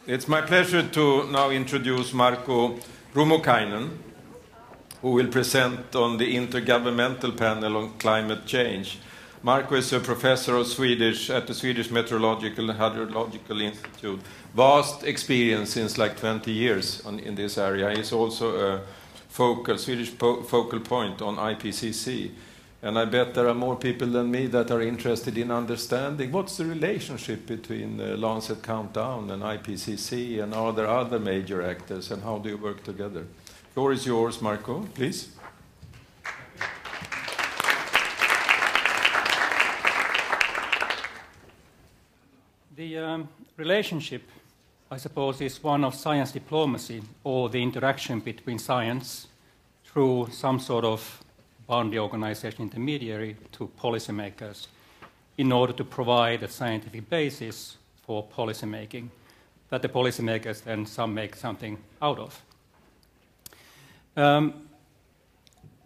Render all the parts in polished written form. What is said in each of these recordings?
It's my pleasure to now introduce Markku Rummukainen, who will present on the Intergovernmental Panel on Climate Change. Markku is a professor of Swedish at the Swedish Meteorological and Hydrological Institute. Vast experience since like 20 years in this area. He's also a Swedish focal point on IPCC. And I bet there are more people than me that are interested in understanding what's the relationship between the Lancet countdown and IPCC, and are there other major actors, and how do you work together? The floor is yours, Markku, please. The relationship, I suppose, is one of science diplomacy, or the interaction between science through some sort of boundary organization intermediary to policymakers in order to provide a scientific basis for policymaking that the policymakers then make something out of. The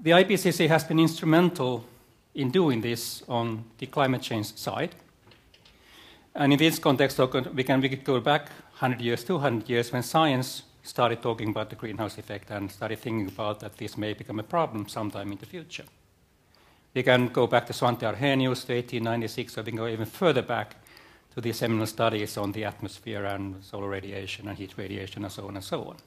IPCC has been instrumental in doing this on the climate change side. And in this context, we could go back 100 years, 200 years, when science started talking about the greenhouse effect and started thinking about that this may become a problem sometime in the future. We can go back to Svante Arrhenius to 1896, or we can go even further back to the seminal studies on the atmosphere and solar radiation and heat radiation and so on and so on.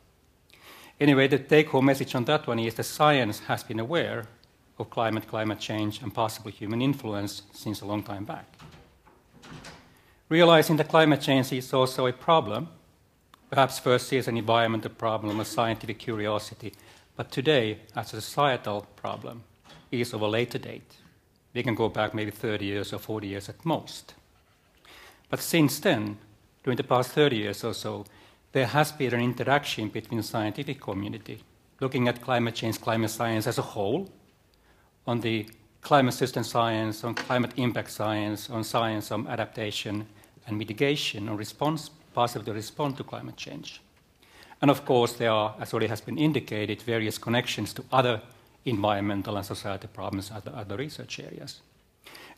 Anyway, the take-home message on that one is that science has been aware of climate change, and possible human influence since a long time back. Realizing that climate change is also a problem, perhaps first sees an environmental problem, a scientific curiosity, but today, as a societal problem, is of a later date. We can go back maybe 30 years or 40 years at most. But since then, during the past 30 years or so, there has been an interaction between the scientific community, looking at climate change, climate science as a whole, on the climate system science, on climate impact science, on science on adaptation and mitigation, or response, possibly respond to climate change. And of course, there are, as already has been indicated, various connections to other environmental and societal problems at other research areas.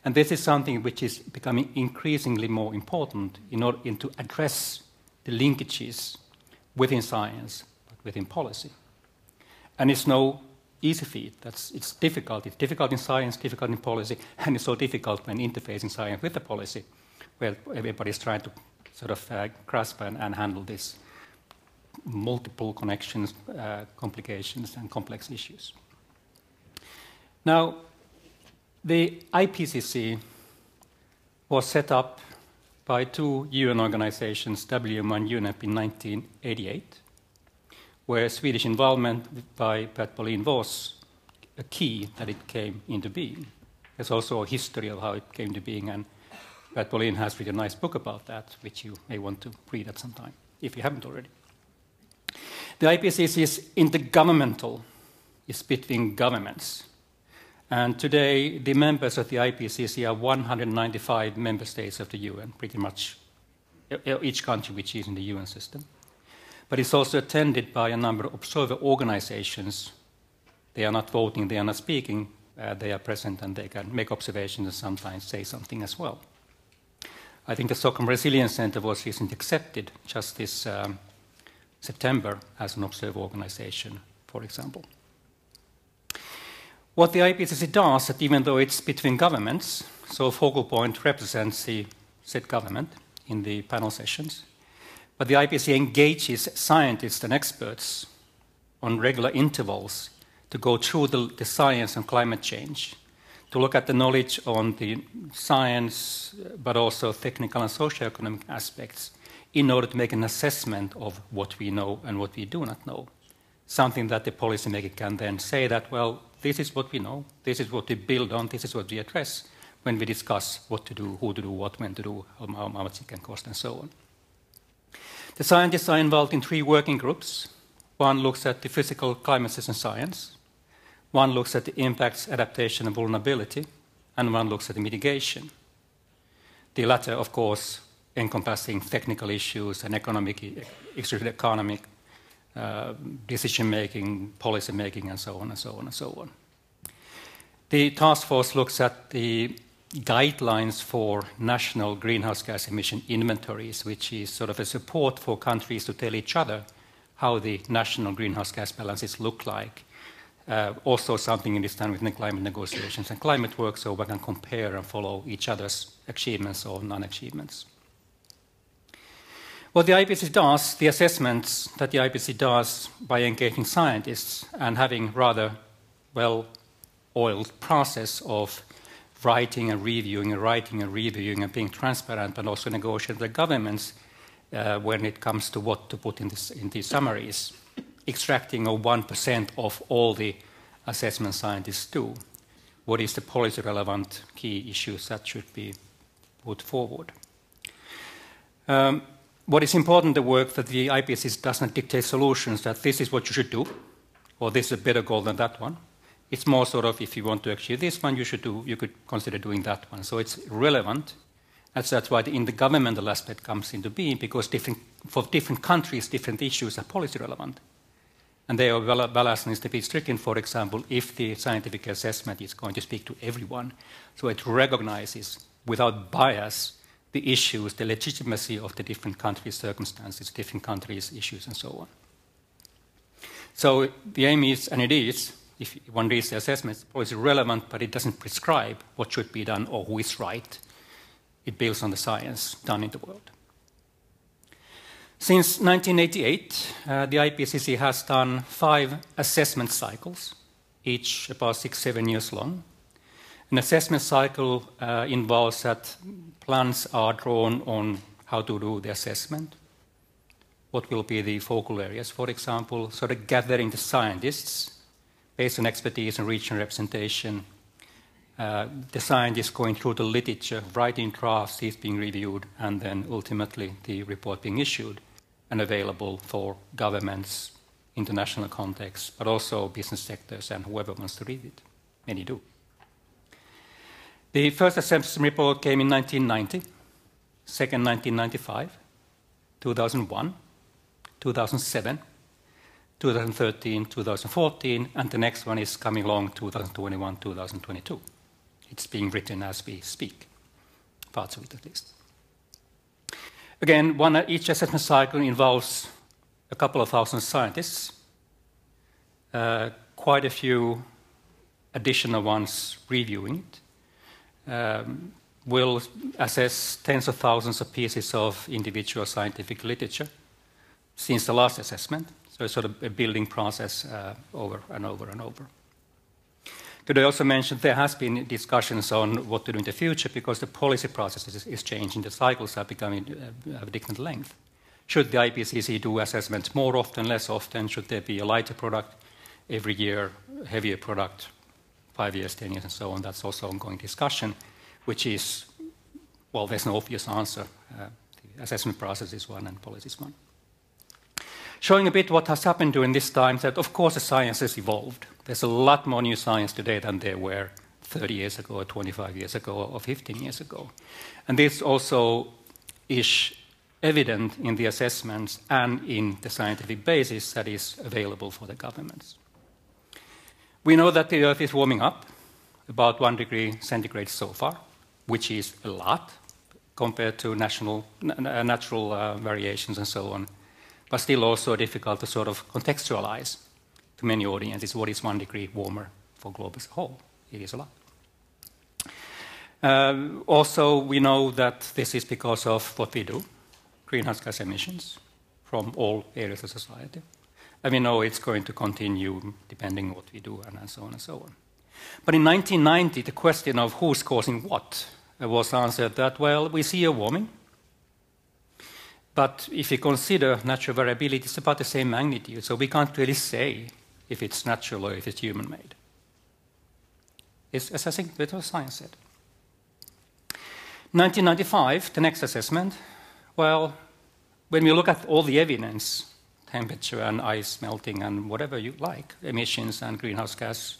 And this is something which is becoming increasingly more important in order to address the linkages within science, but within policy. And it's no easy feat. It's difficult. It's difficult in science, difficult in policy, and it's so difficult when interfacing science with the policy, where everybody's trying to sort of grasp and handle this multiple connections, complications, and complex issues. Now, the IPCC was set up by two UN organizations, WMO and UNEP, in 1988, where Swedish involvement by Pat Bolin was a key that it came into being. There's also a history of how it came to being, and Pat Bolin has written a nice book about that, which you may want to read at some time, if you haven't already. The IPCC is intergovernmental. It's between governments. And today, the members of the IPCC are 195 member states of the UN, pretty much each country which is in the UN system. But it's also attended by a number of observer organizations. They are not voting, they are not speaking, they are present, and they can make observations and sometimes say something as well. I think the Stockholm Resilience Center was recently accepted just this September as an observer organization, for example. What the IPCC does, that even though it's between governments, so focal point represents the said government in the panel sessions, but the IPCC engages scientists and experts on regular intervals to go through the science on climate change, to look at the knowledge on the science, but also technical and socioeconomic aspects, in order to make an assessment of what we know and what we do not know. Something that the policymaker can then say that, well, this is what we know, this is what we build on, this is what we address when we discuss what to do, who to do, what, when to do, how much it can cost, and so on. The scientists are involved in 3 working groups. One looks at the physical climate system science, one looks at the impacts, adaptation, and vulnerability, and one looks at the mitigation. The latter, of course, encompassing technical issues and economic decision-making, policy-making, and so on and so on and so on. The task force looks at the guidelines for national greenhouse gas emission inventories, which is sort of a support for countries to tell each other how the national greenhouse gas balances look like. Also something in this time within the climate negotiations and climate work, so we can compare and follow each other's achievements or non-achievements. What the IPCC does, the assessments that the IPCC does by engaging scientists and having rather well-oiled process of writing and reviewing and being transparent, and also negotiating with the governments when it comes to what to put in these summaries, extracting 1% of all the assessment scientists do. What is the policy-relevant key issues that should be put forward? What is important, the work that the IPCC does not dictate solutions, that this is what you should do, or this is a better goal than that one. It's more sort of, if you want to achieve this one, you could consider doing that one. So it's relevant. That's why the intergovernmental aspect comes into being, because for different countries, different issues are policy relevant. And they are balance needs to be stricken, for example, if the scientific assessment is going to speak to everyone. So it recognizes, without bias, the issues, the legitimacy of the different countries' circumstances, different countries' issues, and so on. So the aim is, and it is, if one reads the assessment, it's policy relevant, but it doesn't prescribe what should be done or who is right. It builds on the science done in the world. Since 1988, the IPCC has done 5 assessment cycles, each about 6-7 years long. An assessment cycle involves that plans are drawn on how to do the assessment, what will be the focal areas, for example, sort of gathering the scientists based on expertise and regional representation. The scientists going through the literature, writing drafts, these being reviewed, and then ultimately the report being issued and available for governments, international context, but also business sectors and whoever wants to read it. Many do. The first assessment report came in 1990, second 1995, 2001, 2007, 2013, 2014, and the next one is coming along 2021, 2022. It's being written as we speak, parts of it at least. Again, each assessment cycle involves a couple of thousand scientists, quite a few additional ones reviewing it. We'll assess tens of thousands of pieces of individual scientific literature since the last assessment. So it's sort of a building process over and over and over. Could I also mention there has been discussions on what to do in the future because the policy process is changing. The cycles are becoming of a different length. Should the IPCC do assessments more often, less often? Should there be a lighter product every year, heavier product 5 years, 10 years, and so on? That's also ongoing discussion, which is, well, there's no obvious answer. The assessment process is one and policy is one. Showing a bit what has happened during this time, that of course the science has evolved. There's a lot more new science today than there were 30 years ago, or 25 years ago, or 15 years ago. And this also is evident in the assessments and in the scientific basis that is available for the governments. We know that the Earth is warming up about 1 degree centigrade so far, which is a lot compared to natural variations and so on, but still also difficult to sort of contextualize to many audiences what is 1 degree warmer for globe as a whole. It is a lot. Also, we know that this is because of what we do, greenhouse gas emissions from all areas of society. And we know it's going to continue depending on what we do and so on and so on. But in 1990, the question of who's causing what was answered that, well, we see a warming. But if you consider natural variability, it's about the same magnitude. So we can't really say if it's natural or if it's human-made. As I think what science said. 1995, the next assessment, well, when we look at all the evidence, temperature and ice melting and whatever you like, emissions and greenhouse gas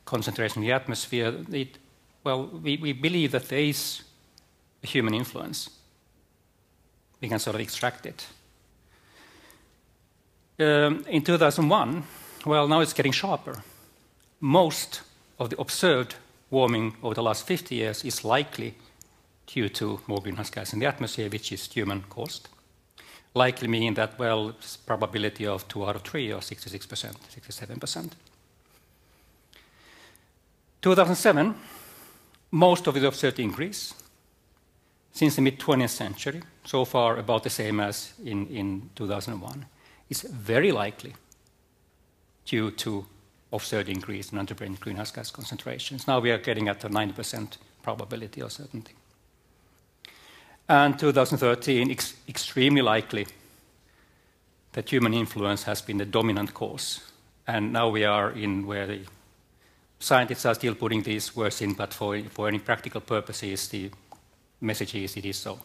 concentration in the atmosphere, we believe that there is a human influence. We can sort of extract it. In 2001, well, now it's getting sharper. Most of the observed warming over the last 50 years is likely due to more greenhouse gas in the atmosphere, which is human-caused. Likely meaning that, well, it's probability of 2 out of 3 or 66%, 67%. 2007, most of the observed increase since the mid-20th century, so far about the same as in 2001, is very likely due to observed increase in anthropogenic greenhouse gas concentrations. Now we are getting at a 90% probability or certainty. And 2013, extremely likely that human influence has been the dominant cause. And now we are in where the scientists are still putting these words in, but for any practical purposes, the message is it is so.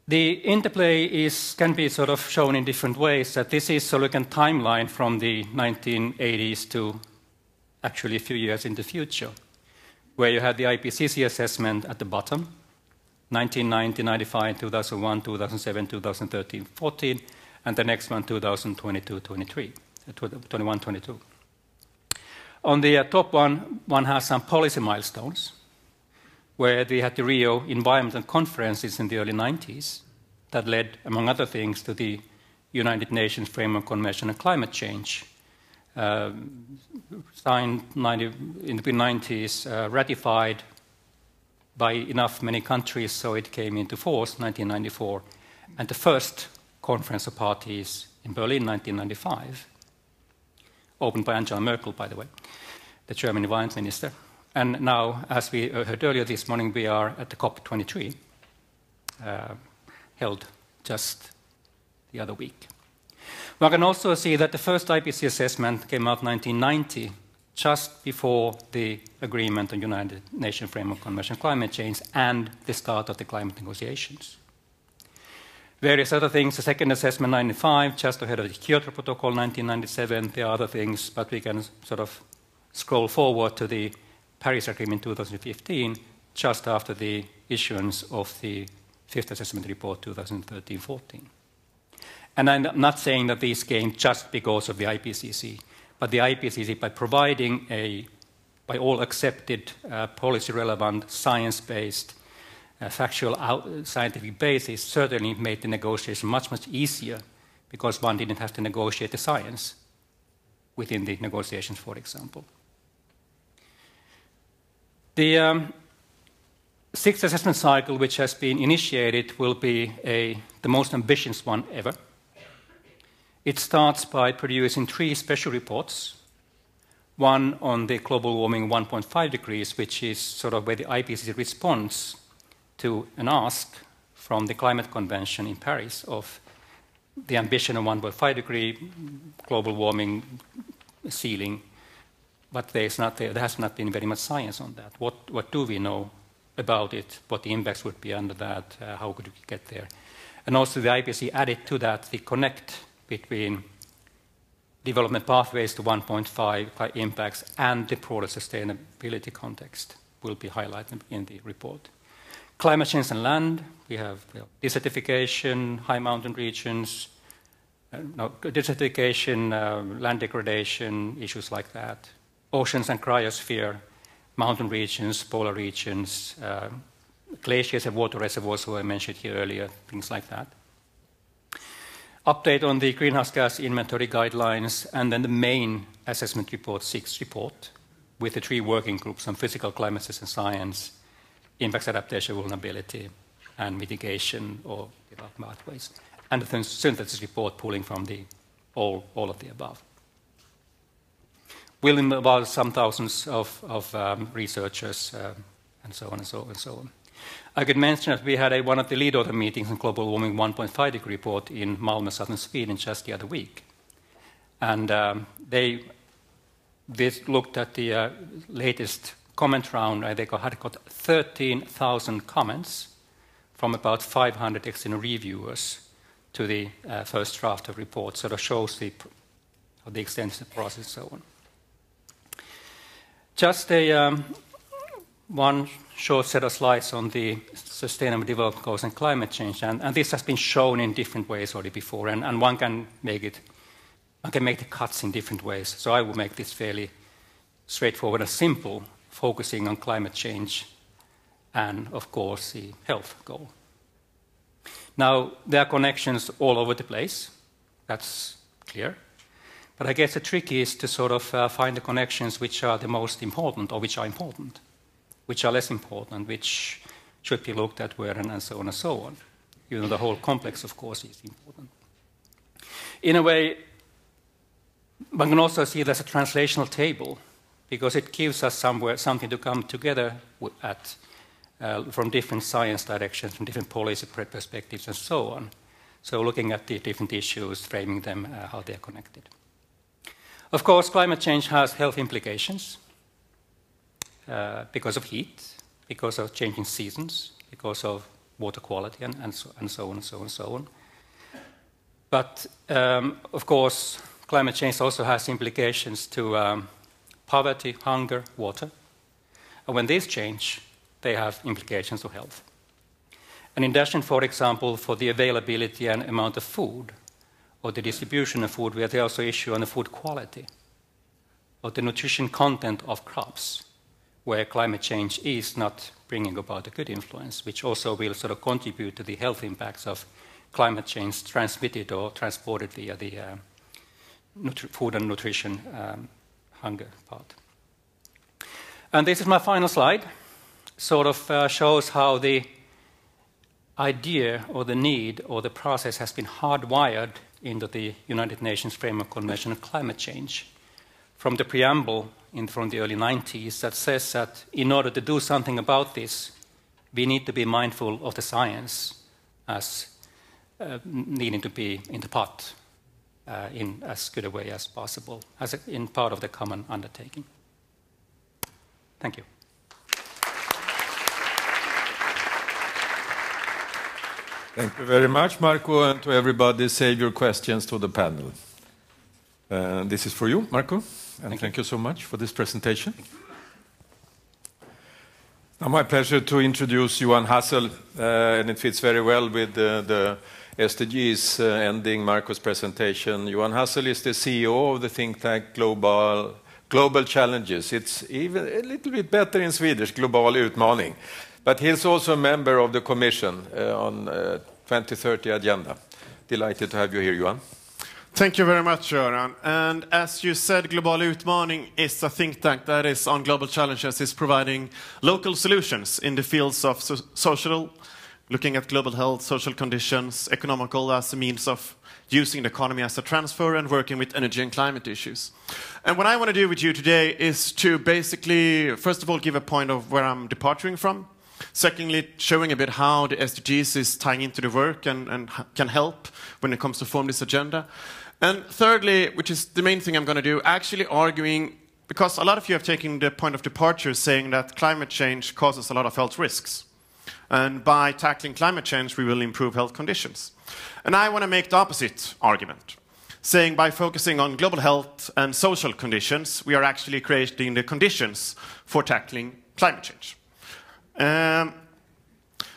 The interplay can be sort of shown in different ways. That this is sort of a timeline from the 1980s to actually a few years in the future, where you had the IPCC assessment at the bottom, 1990, 95, 2001, 2007, 2013, 14, and the next one, 2022, 23, 21, 22. On the top one has some policy milestones, where we had the Rio Environmental Conferences in the early 90s that led, among other things, to the United Nations Framework Convention on Climate Change, signed in the mid-90s, ratified by enough many countries, so it came into force 1994, and the first Conference of Parties in Berlin 1995, opened by Angela Merkel, by the way, the German Environment Minister. And now, as we heard earlier this morning, we are at the COP23, held just the other week. One can also see that the first IPCC assessment came out in 1990, just before the agreement on United Nations Framework Convention on Climate Change and the start of the climate negotiations. Various other things, the second assessment 1995, just ahead of the Kyoto Protocol 1997, there are other things, but we can sort of scroll forward to the Paris Agreement 2015, just after the issuance of the fifth assessment report 2013-14. And I'm not saying that these came just because of the IPCC, but the IPCC, by providing by all accepted, policy-relevant, science-based, factual scientific basis, certainly made the negotiation much, much easier because one didn't have to negotiate the science within the negotiations, for example. The sixth assessment cycle, which has been initiated, will be the most ambitious one ever. It starts by producing 3 special reports, one on the global warming 1.5 degrees, which is sort of where the IPCC responds to an ask from the Climate Convention in Paris of the ambition of 1.5 degree global warming ceiling, but there has not been very much science on that. What do we know about it? What the impacts would be under that? How could we get there? And also the IPCC added to that the connect between development pathways to 1.5 impacts and the broader sustainability context will be highlighted in the report. Climate change and land, we have desertification, high mountain regions, desertification, land degradation, issues like that. Oceans and cryosphere, mountain regions, polar regions, glaciers and water reservoirs, who I mentioned here earlier, things like that. Update on the greenhouse gas inventory guidelines, and then the main assessment report, 6 report, with the 3 working groups on physical climate system science, impacts adaptation, vulnerability, and mitigation or development pathways, and the synthesis report pulling from all of the above. Will involve some thousands of researchers and so on and so on and so on. I could mention that we had one of the lead author meetings on global warming 1.5 degree report in Malmö, southern Sweden, just the other week. And they looked at the latest comment round. They had got 13,000 comments from about 500 external reviewers to the first draft of the report. Sort of shows the extensive process and so on. Just one short set of slides on the sustainable development goals and climate change, and this has been shown in different ways already before, and one can make the cuts in different ways. So I will make this fairly straightforward and simple, focusing on climate change and, of course, the health goal. Now, there are connections all over the place. That's clear. But I guess the trick is to sort of find the connections which are the most important, or which are important, which are less important, which should be looked at where, and so on and so on. You know, the whole complex, of course, is important. In a way, one can also see it as a translational table, because it gives us something to come together at from different science directions, from different policy perspectives, and so on. So looking at the different issues, framing them, how they're connected. Of course, climate change has health implications because of heat, because of changing seasons, because of water quality, and so on, and so on, and so on. But, of course, climate change also has implications to poverty, hunger, water. And when these change, they have implications to health. And in addition, for example, for the availability and amount of food, or the distribution of food, we have also issue on the food quality, or the nutrition content of crops, where climate change is not bringing about a good influence, which also will sort of contribute to the health impacts of climate change transmitted or transported via the food and nutrition hunger part. And this is my final slide. Sort of shows how the idea or the need or the process has been hardwired into the United Nations Framework Convention on Climate Change from the preamble from the early 90s that says that in order to do something about this, we need to be mindful of the science as needing to be in the pot in as good a way as possible, in part of the common undertaking. Thank you. Thank you very much, Markku, and to everybody, save your questions to the panel. This is for you, Markku, and thank you so much for this presentation. Now, my pleasure to introduce Johan Hassel, and it fits very well with the SDGs ending Markus' presentation. Johan Hassel is the CEO of the think tank Global Challenges. It's even a little bit better in Swedish, Global Utmaning. But he's also a member of the Commission on 2030 Agenda. Delighted to have you here, Johan. Thank you very much, Göran. And as you said, Global Utmaning is a think tank that is on global challenges, is providing local solutions in the fields of social, looking at global health, social conditions, economical as a means of using the economy as a transfer, and working with energy and climate issues. And what I want to do with you today is to basically, first of all, give a point of where I'm departing from. Secondly, showing a bit how the SDGs is tying into the work and can help when it comes to form this agenda. And thirdly, which is the main thing I'm going to do, actually arguing, because a lot of you have taken the point of departure saying that climate change causes a lot of health risks. And by tackling climate change, we will improve health conditions. And I want to make the opposite argument, saying by focusing on global health and social conditions, we are actually creating the conditions for tackling climate change.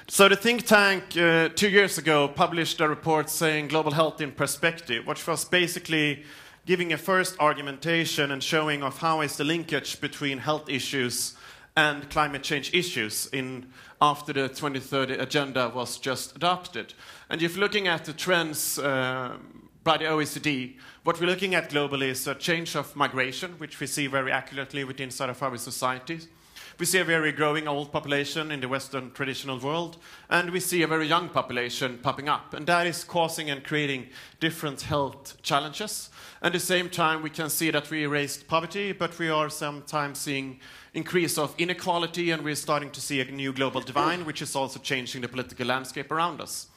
So the think tank 2 years ago published a report saying Global Health in Perspective, which was basically giving a first argumentation and showing of how is the linkage between health issues and climate change issues after the 2030 agenda was just adopted. And if looking at the trends by the OECD, what we're looking at globally is a change of migration, which we see very accurately within inside of our societies. We see a very growing old population in the Western traditional world, and we see a very young population popping up. And that is causing and creating different health challenges. At the same time, we can see that we erased poverty, but we are sometimes seeing increase of inequality, and we're starting to see a new global divide, which is also changing the political landscape around us.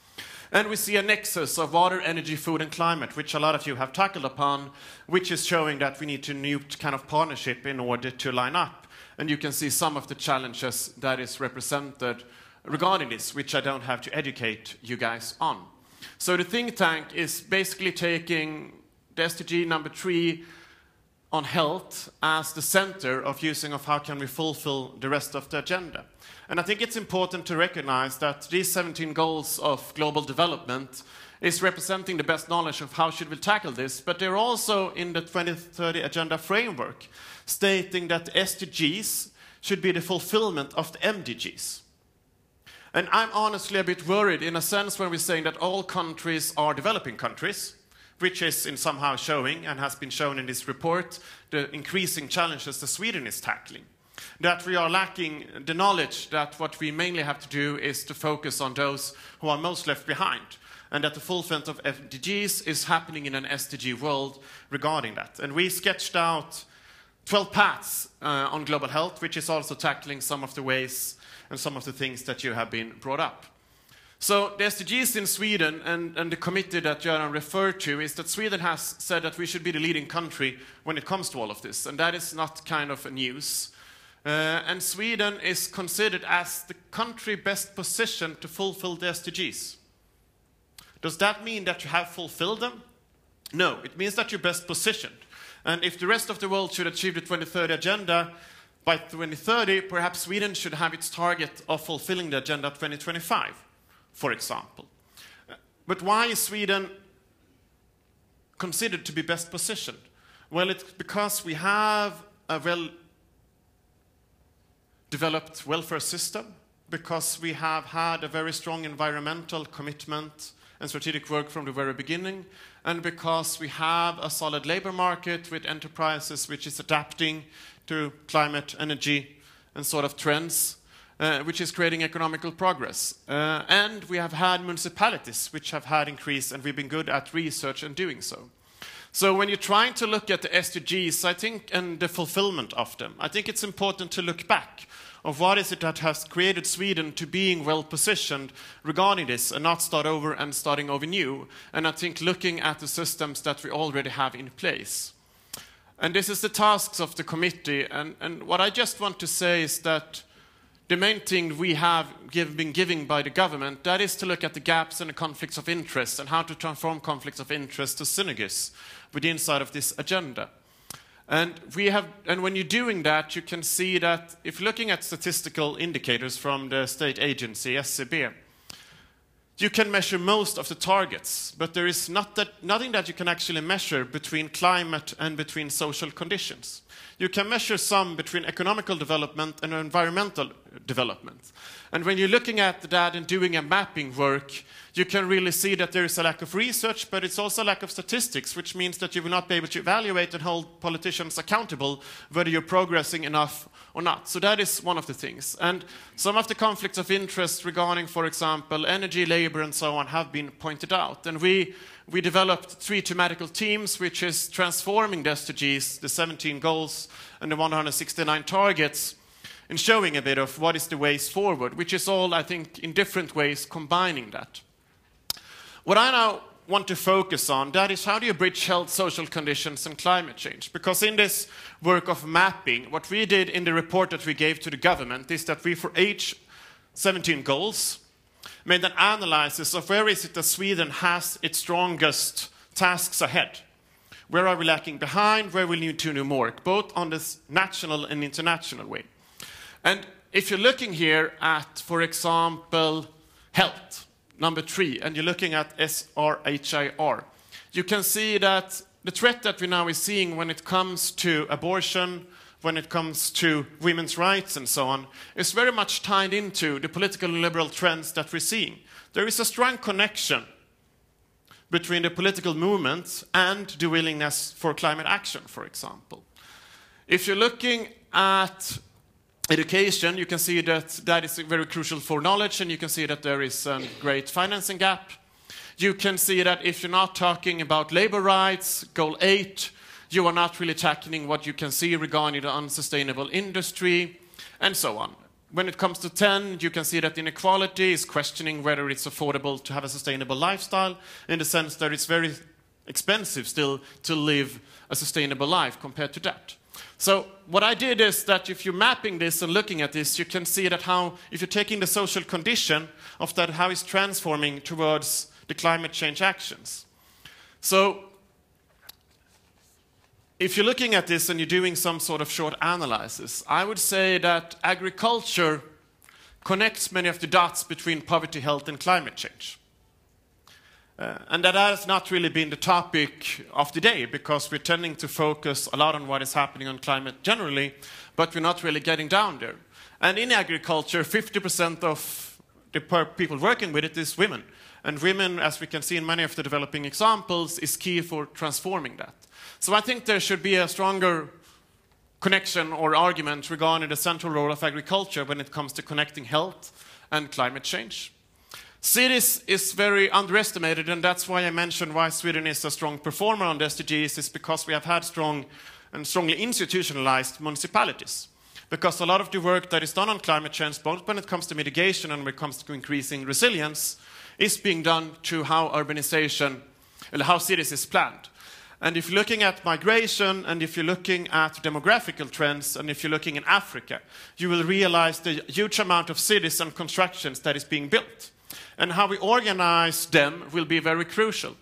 And we see a nexus of water, energy, food, and climate, which a lot of you have tackled upon, which is showing that we need to new kind of partnership in order to line up. And you can see some of the challenges that is represented regarding this, which I don't have to educate you guys on. So the think tank is basically taking the SDG number 3 on health as the center of using of how can we fulfill the rest of the agenda. And I think it's important to recognize that these 17 goals of global development is representing the best knowledge of how should we tackle this, but they're also in the 2030 agenda framework stating that the SDGs should be the fulfillment of the MDGs. And I'm honestly a bit worried in a sense when we're saying that all countries are developing countries, which is in somehow showing and has been shown in this report the increasing challenges that Sweden is tackling. That we are lacking the knowledge that what we mainly have to do is to focus on those who are most left behind, and that the fulfillment of MDGs is happening in an SDG world regarding that. And we sketched out 12 paths on global health, which is also tackling some of the ways and some of the things that you have been brought up. So the SDGs in Sweden and the committee that Göran referred to is that Sweden has said that we should be the leading country when it comes to all of this, and that is not kind of a news. And Sweden is considered as the country best positioned to fulfill the SDGs. Does that mean that you have fulfilled them? No, it means that you're best positioned. And if the rest of the world should achieve the 2030 agenda by 2030, perhaps Sweden should have its target of fulfilling the agenda 2025, for example. But why is Sweden considered to be best positioned? Well, it's because we have a well-developed welfare system, because we have had a very strong environmental commitment and strategic work from the very beginning, and because we have a solid labor market with enterprises which is adapting to climate, energy, and sort of trends, which is creating economical progress. And we have had municipalities which have had increase, and we've been good at research and doing so. So when you're trying to look at the SDGs, I think, and the fulfillment of them, I think it's important to look back of what is it that has created Sweden to being well positioned regarding this and not start over and starting over new. And I think looking at the systems that we already have in place. And this is the tasks of the committee. And what I just want to say is that the main thing we have been given by the government, that is to look at the gaps and the conflicts of interest and how to transform conflicts of interest to synergies within inside of this agenda. And when you're doing that, you can see that if looking at statistical indicators from the state agency, SCB, you can measure most of the targets, but there is nothing that you can actually measure between climate and between social conditions. You can measure some between economical development and environmental development. And when you're looking at that and doing a mapping work, you can really see that there is a lack of research, but it's also a lack of statistics, which means that you will not be able to evaluate and hold politicians accountable whether you're progressing enough or not. So that is one of the things. And some of the conflicts of interest regarding, for example, energy, labor, and so on have been pointed out. And we developed 3 thematical teams, which is transforming the SDGs, the 17 goals, and the 169 targets, and showing a bit of what is the ways forward, which is all, I think, in different ways combining that. What I now want to focus on, that is how do you bridge health, social conditions, and climate change? Because in this work of mapping, what we did in the report that we gave to the government is that we, for each 17 goals, made an analysis of where is it that Sweden has its strongest tasks ahead. Where are we lacking behind? Where we need to do more, both on this national and international way. And if you're looking here at, for example, health, number 3, and you're looking at SRHIR, you can see that the threat that we now are seeing when it comes to abortion, when it comes to women's rights and so on, is very much tied into the political and liberal trends that we're seeing. There is a strong connection between the political movements and the willingness for climate action, for example. If you're looking at education, you can see that that is very crucial for knowledge, and you can see that there is a great financing gap. You can see that if you're not talking about labor rights, goal 8, you are not really tackling what you can see regarding the unsustainable industry, and so on. When it comes to 10, you can see that inequality is questioning whether it's affordable to have a sustainable lifestyle, in the sense that it's very expensive still to live a sustainable life compared to that. So what I did is that if you're mapping this and looking at this, you can see that how, if you're taking the social condition of that, how it's transforming towards the climate change actions. So if you're looking at this and you're doing some sort of short analysis, I would say that agriculture connects many of the dots between poverty, health, and climate change. And that has not really been the topic of the day, because we're tending to focus a lot on what is happening on climate generally, but we're not really getting down there. And in agriculture, 50% of the people working with it is women. And women, as we can see in many of the developing examples, is key for transforming that. So I think there should be a stronger connection or argument regarding the central role of agriculture when it comes to connecting health and climate change. Cities is very underestimated, and that's why I mentioned why Sweden is a strong performer on the SDGs, is because we have had strong and strongly institutionalized municipalities. Because a lot of the work that is done on climate change, both when it comes to mitigation and when it comes to increasing resilience, is being done to how urbanization, or how cities is planned. And if you're looking at migration, and if you're looking at demographical trends, and if you're looking in Africa, you will realize the huge amount of cities and constructions that is being built. And how we organize them will be very crucial.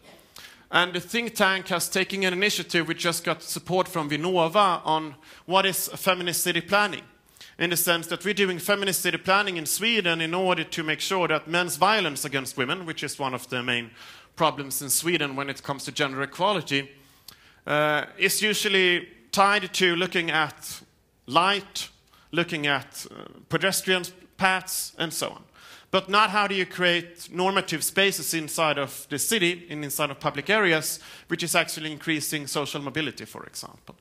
And the think tank has taken an initiative which just got support from Vinnova on what is feminist city planning. In the sense that we're doing feminist city planning in Sweden in order to make sure that men's violence against women, which is one of the main problems in Sweden when it comes to gender equality, is usually tied to looking at light, looking at pedestrian paths, and so on. But not how do you create normative spaces inside of the city and inside of public areas, which is actually increasing social mobility, for example.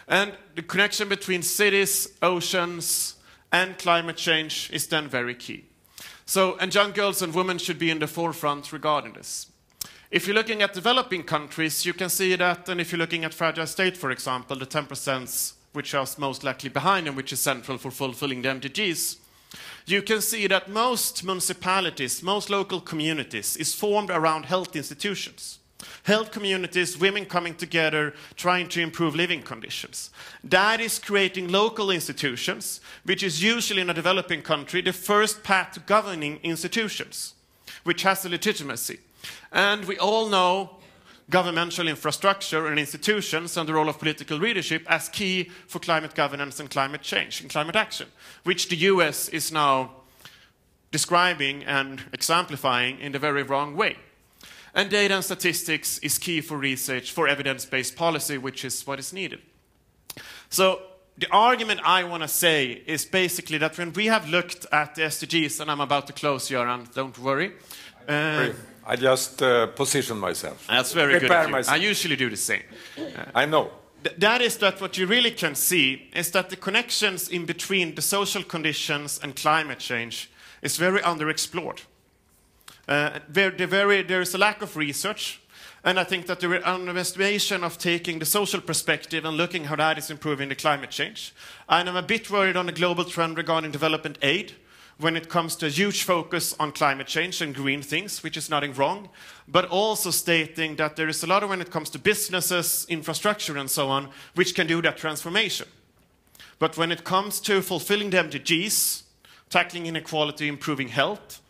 And the connection between cities, oceans, and climate change is then very key. So, and young girls and women should be in the forefront regarding this. If you're looking at developing countries, you can see that, and if you're looking at fragile state, for example, the 10% which are most likely behind and which is central for fulfilling the MDGs, you can see that most municipalities, most local communities is formed around health institutions. Health communities, women coming together, trying to improve living conditions. That is creating local institutions, which is usually in a developing country the first path to governing institutions, which has a legitimacy. And we all know governmental infrastructure and institutions and the role of political leadership as key for climate governance and climate change and climate action, which the US is now describing and exemplifying in the very wrong way. And data and statistics is key for research, for evidence-based policy, which is what is needed. So the argument I want to say is basically that when we have looked at the SDGs, and I'm about to close, Göran, don't worry. I just position myself. That's very Prepare good. myself. I usually do the same. I know. That is that what you really can see is that the connections in between the social conditions and climate change is very underexplored. There is a lack of research, and I think that there is an underestimation of taking the social perspective and looking how that is improving the climate change. And I'm a bit worried on the global trend regarding development aid, when it comes to a huge focus on climate change and green things, which is nothing wrong, but also stating that there is a lot of when it comes to businesses, infrastructure and so on, which can do that transformation. But when it comes to fulfilling the MDGs, tackling inequality, improving health,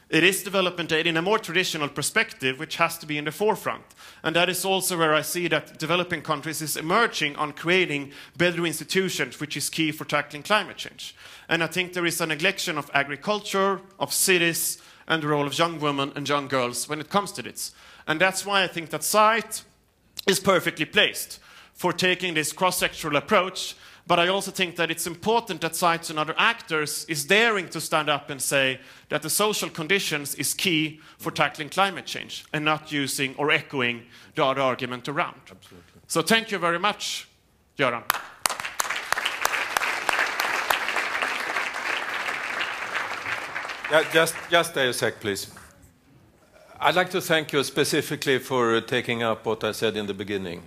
it is development aid in a more traditional perspective, which has to be in the forefront. And that is also where I see that developing countries is emerging on creating better institutions, which is key for tackling climate change. And I think there is a neglection of agriculture, of cities, and the role of young women and young girls when it comes to this. And that's why I think that SITE is perfectly placed for taking this cross-sectoral approach. But I also think that it's important that sites and other actors is daring to stand up and say that the social conditions is key for tackling climate change and not using or echoing the other argument around. Absolutely. So thank you very much, Göran. Yeah, just a sec, please. I'd like to thank you specifically for taking up what I said in the beginning.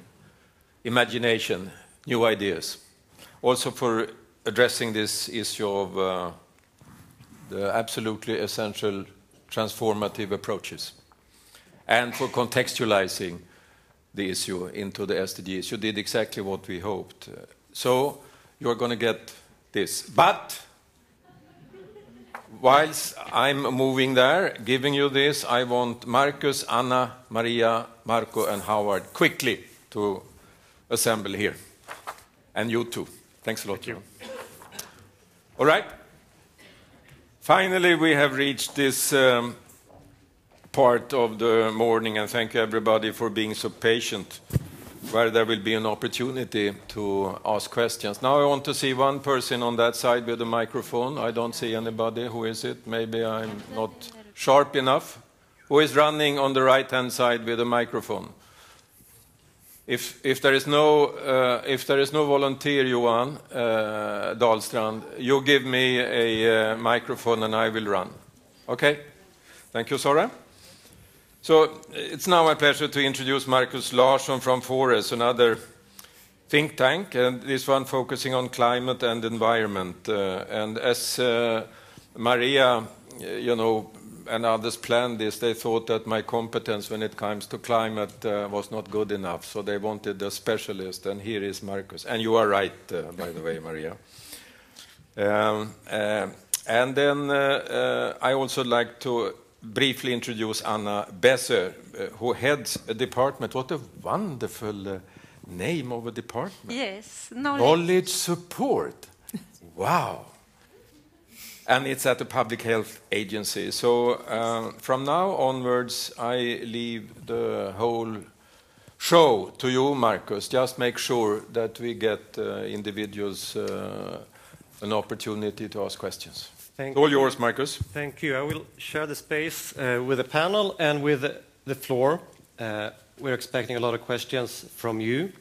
Imagination, new ideas. Also for addressing this issue of the absolutely essential transformative approaches. And for contextualizing the issue into the SDGs. You did exactly what we hoped. So you're going to get this. But whilst I'm moving there, giving you this, I want Markus, Anna, Maria, Markku and Howard quickly to assemble here. And you too. Thanks a lot, Johan. All right. Finally, we have reached this part of the morning, and thank you everybody for being so patient, where there will be an opportunity to ask questions. Now I want to see one person on that side with a microphone. I don't see anybody. Who is it? Maybe I'm not sharp enough. Who is running on the right-hand side with a microphone? If there is no volunteer, Johan Dahlstrand, you give me a microphone and I will run. Okay? Thank you, Sora. So it's now my pleasure to introduce Markus Larsson from Forest, another think tank, and this one focusing on climate and environment. And as Maria, and others planned this, they thought that my competence when it comes to climate was not good enough, so they wanted a specialist, and here is Markus. And you are right, by the way, Maria. And then I also like to briefly introduce Anna Bessö, who heads a department. What a wonderful name of a department. Yes, knowledge support. Wow. And it's at the Public Health Agency. So from now onwards, I leave the whole show to you, Markus. Just make sure that we get individuals an opportunity to ask questions. All yours, Markus. Thank you. I will share the space with the panel and with the floor. We're expecting a lot of questions from you.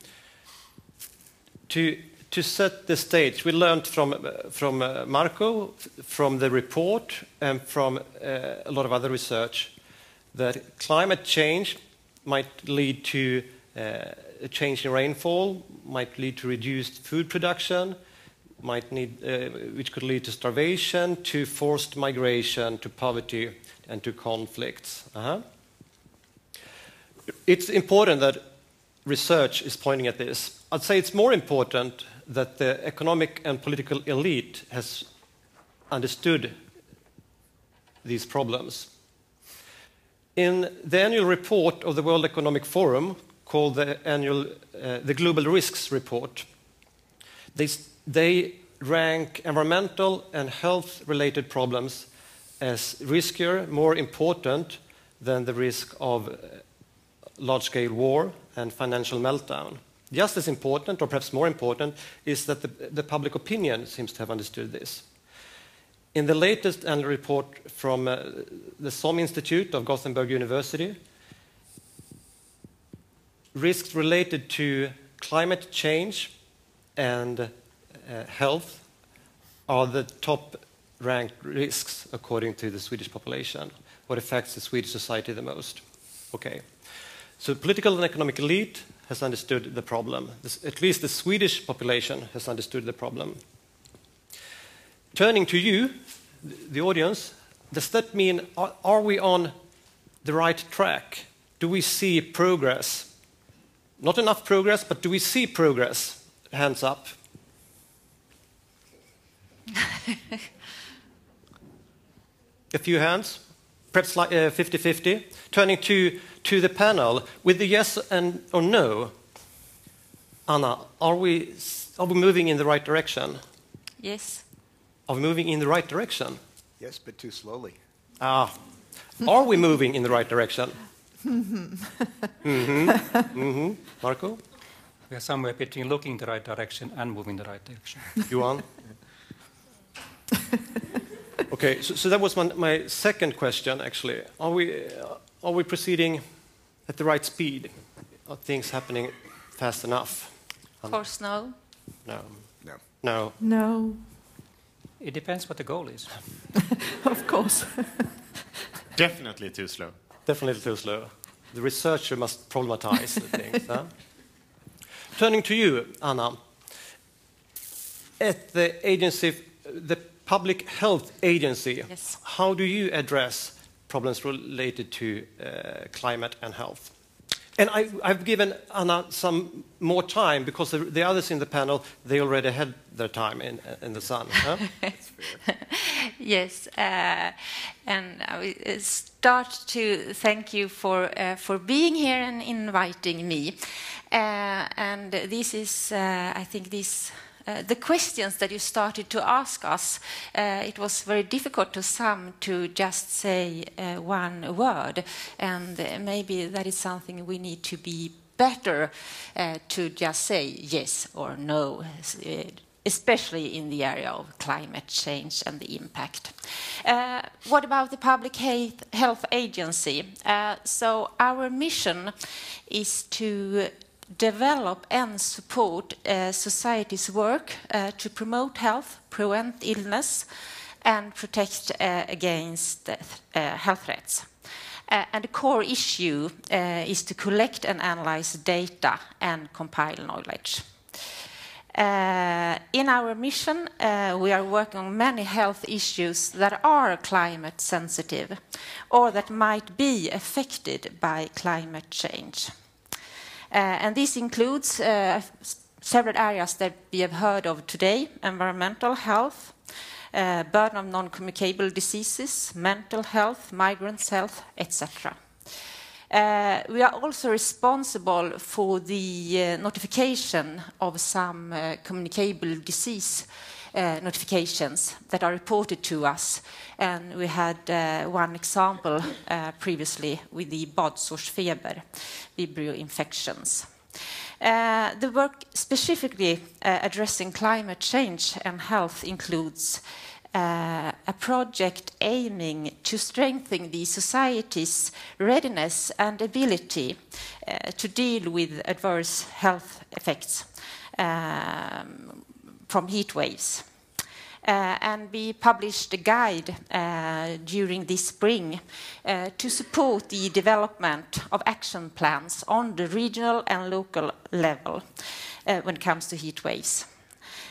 To set the stage, we learned from Markku, from the report, and from a lot of other research that climate change might lead to a change in rainfall, might lead to reduced food production, which could lead to starvation, to forced migration, to poverty, and to conflicts. It's important that research is pointing at this. I'd say it's more important that the economic and political elite has understood these problems. In the annual report of the World Economic Forum, called the Global Risks Report, they rank environmental and health-related problems as riskier, more important than the risk of large-scale war and financial meltdown. Just as important, or perhaps more important, is that the public opinion seems to have understood this. In the latest annual report from the SOM Institute of Gothenburg University, risks related to climate change and health are the top-ranked risks according to the Swedish population. What affects the Swedish society the most? Okay. So political and economic elite has understood the problem. At least the Swedish population has understood the problem. Turning to you, the audience, does that mean, are we on the right track? Do we see progress? Not enough progress, but do we see progress? Hands up. A few hands, perhaps like 50-50. Turning to the panel, with the yes and or no, Anna, are we moving in the right direction? Yes. Are we moving in the right direction? Yes, but too slowly. Are we moving in the right direction? Markku? We are somewhere between looking the right direction and moving the right direction. Johan? Okay, so that was my second question, actually. Are we proceeding at the right speed? Are things happening fast enough? Of course, no. No. No. No. No. It depends what the goal is. Of course. Definitely too slow. Definitely too slow. The researcher must problematize the things. Turning to you, Anna. At the agency, the Public Health Agency, yes. How do you address problems related to climate and health? And I've given Anna some more time because the others in the panel, they already had their time in the sun. Huh? Yes, and I will start to thank you for being here and inviting me. And this is, I think, the questions that you started to ask us, it was very difficult to some to just say one word, and maybe that is something we need to be better to just say yes or no, especially in the area of climate change and the impact. What about the Public Health Agency? So our mission is to develop and support society's work to promote health, prevent illness, and protect against health threats. And the core issue is to collect and analyze data and compile knowledge. In our mission, we are working on many health issues that are climate sensitive or that might be affected by climate change. And this includes several areas that we have heard of today: environmental health, burden of non-communicable diseases, mental health, migrants' health, etc. We are also responsible for the notification of some communicable disease notifications that are reported to us. And we had one example previously with the badsorsfeber, Vibrio infections. The work specifically addressing climate change and health includes a project aiming to strengthen the society's readiness and ability to deal with adverse health effects from heat waves. And we published a guide during this spring to support the development of action plans on the regional and local level when it comes to heat waves.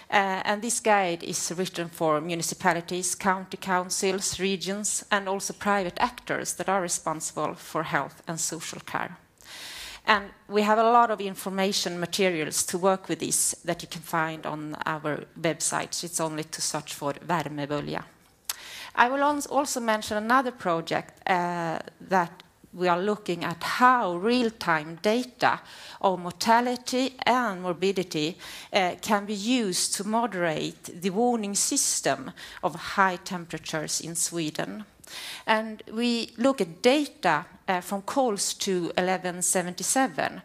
And this guide is written for municipalities, county councils, regions, and also private actors that are responsible for health and social care. And we have a lot of information materials to work with this that you can find on our website. It's only to search for värmebölja. I will also mention another project that we are looking at how real-time data of mortality and morbidity can be used to moderate the warning system of high temperatures in Sweden. And we look at data from calls to 1177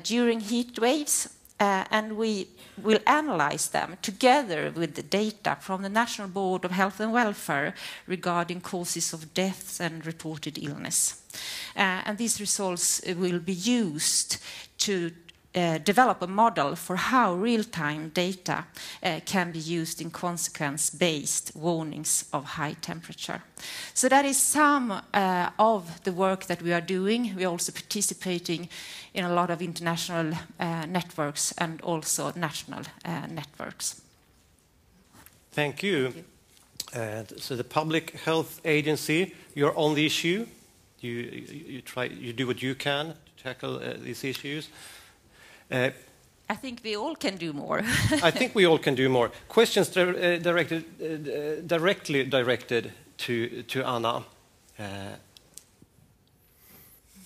during heat waves, and we will analyze them together with the data from the National Board of Health and Welfare regarding causes of deaths and reported illness. And these results will be used to develop a model for how real-time data can be used in consequence-based warnings of high temperature. So that is some of the work that we are doing. We are also participating in a lot of international networks and also national networks. Thank you. So the Public Health Agency, you're on the issue. You do what you can to tackle these issues. I think we all can do more. I think we all can do more. Questions directly directed to Anna.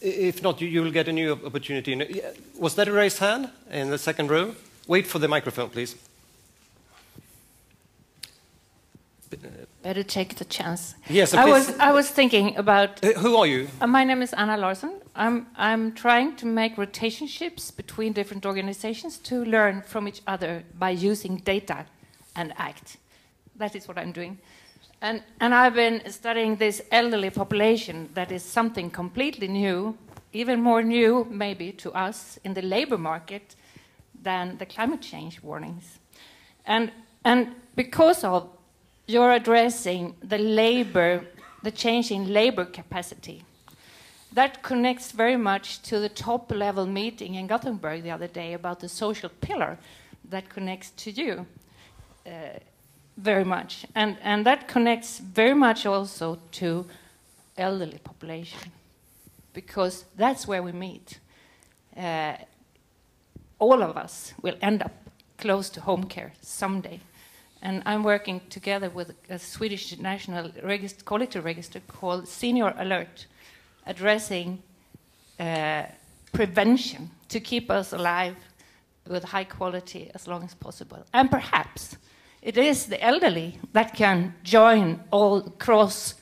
If not, you will get a new opportunity. Was that a raised hand in the second row? Wait for the microphone, please. Better take the chance. Yes, I was thinking about. Who are you? My name is Anna Larsen. I'm trying to make relationships between different organizations to learn from each other by using data and act. That is what I'm doing. And I've been studying this elderly population that is something completely new, even more new maybe to us in the labor market than the climate change warnings. And because of you're addressing the change in labor capacity. That connects very much to the top-level meeting in Gothenburg the other day about the social pillar that connects to you very much. And that connects very much also to elderly population, because that's where we meet. all of us will end up close to home care someday. And I'm working together with a Swedish national quality register called Senior Alert, addressing prevention to keep us alive with high quality as long as possible. And perhaps it is the elderly that can join all cross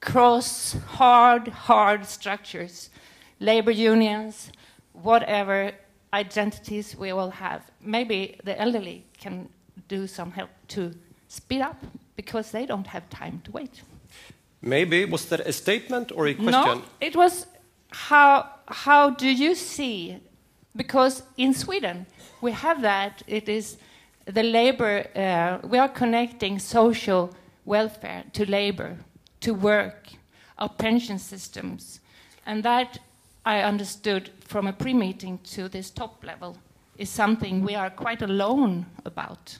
hard structures, labor unions, whatever identities we all have. Maybe the elderly can do some help to speed up, because they don't have time to wait. Maybe, was that a statement or a question? No, it was how do you see, because in Sweden we have that, it is the labor, we are connecting social welfare to labor, to work, our pension systems, and that I understood from a pre-meeting to this top level is something we are quite alone about.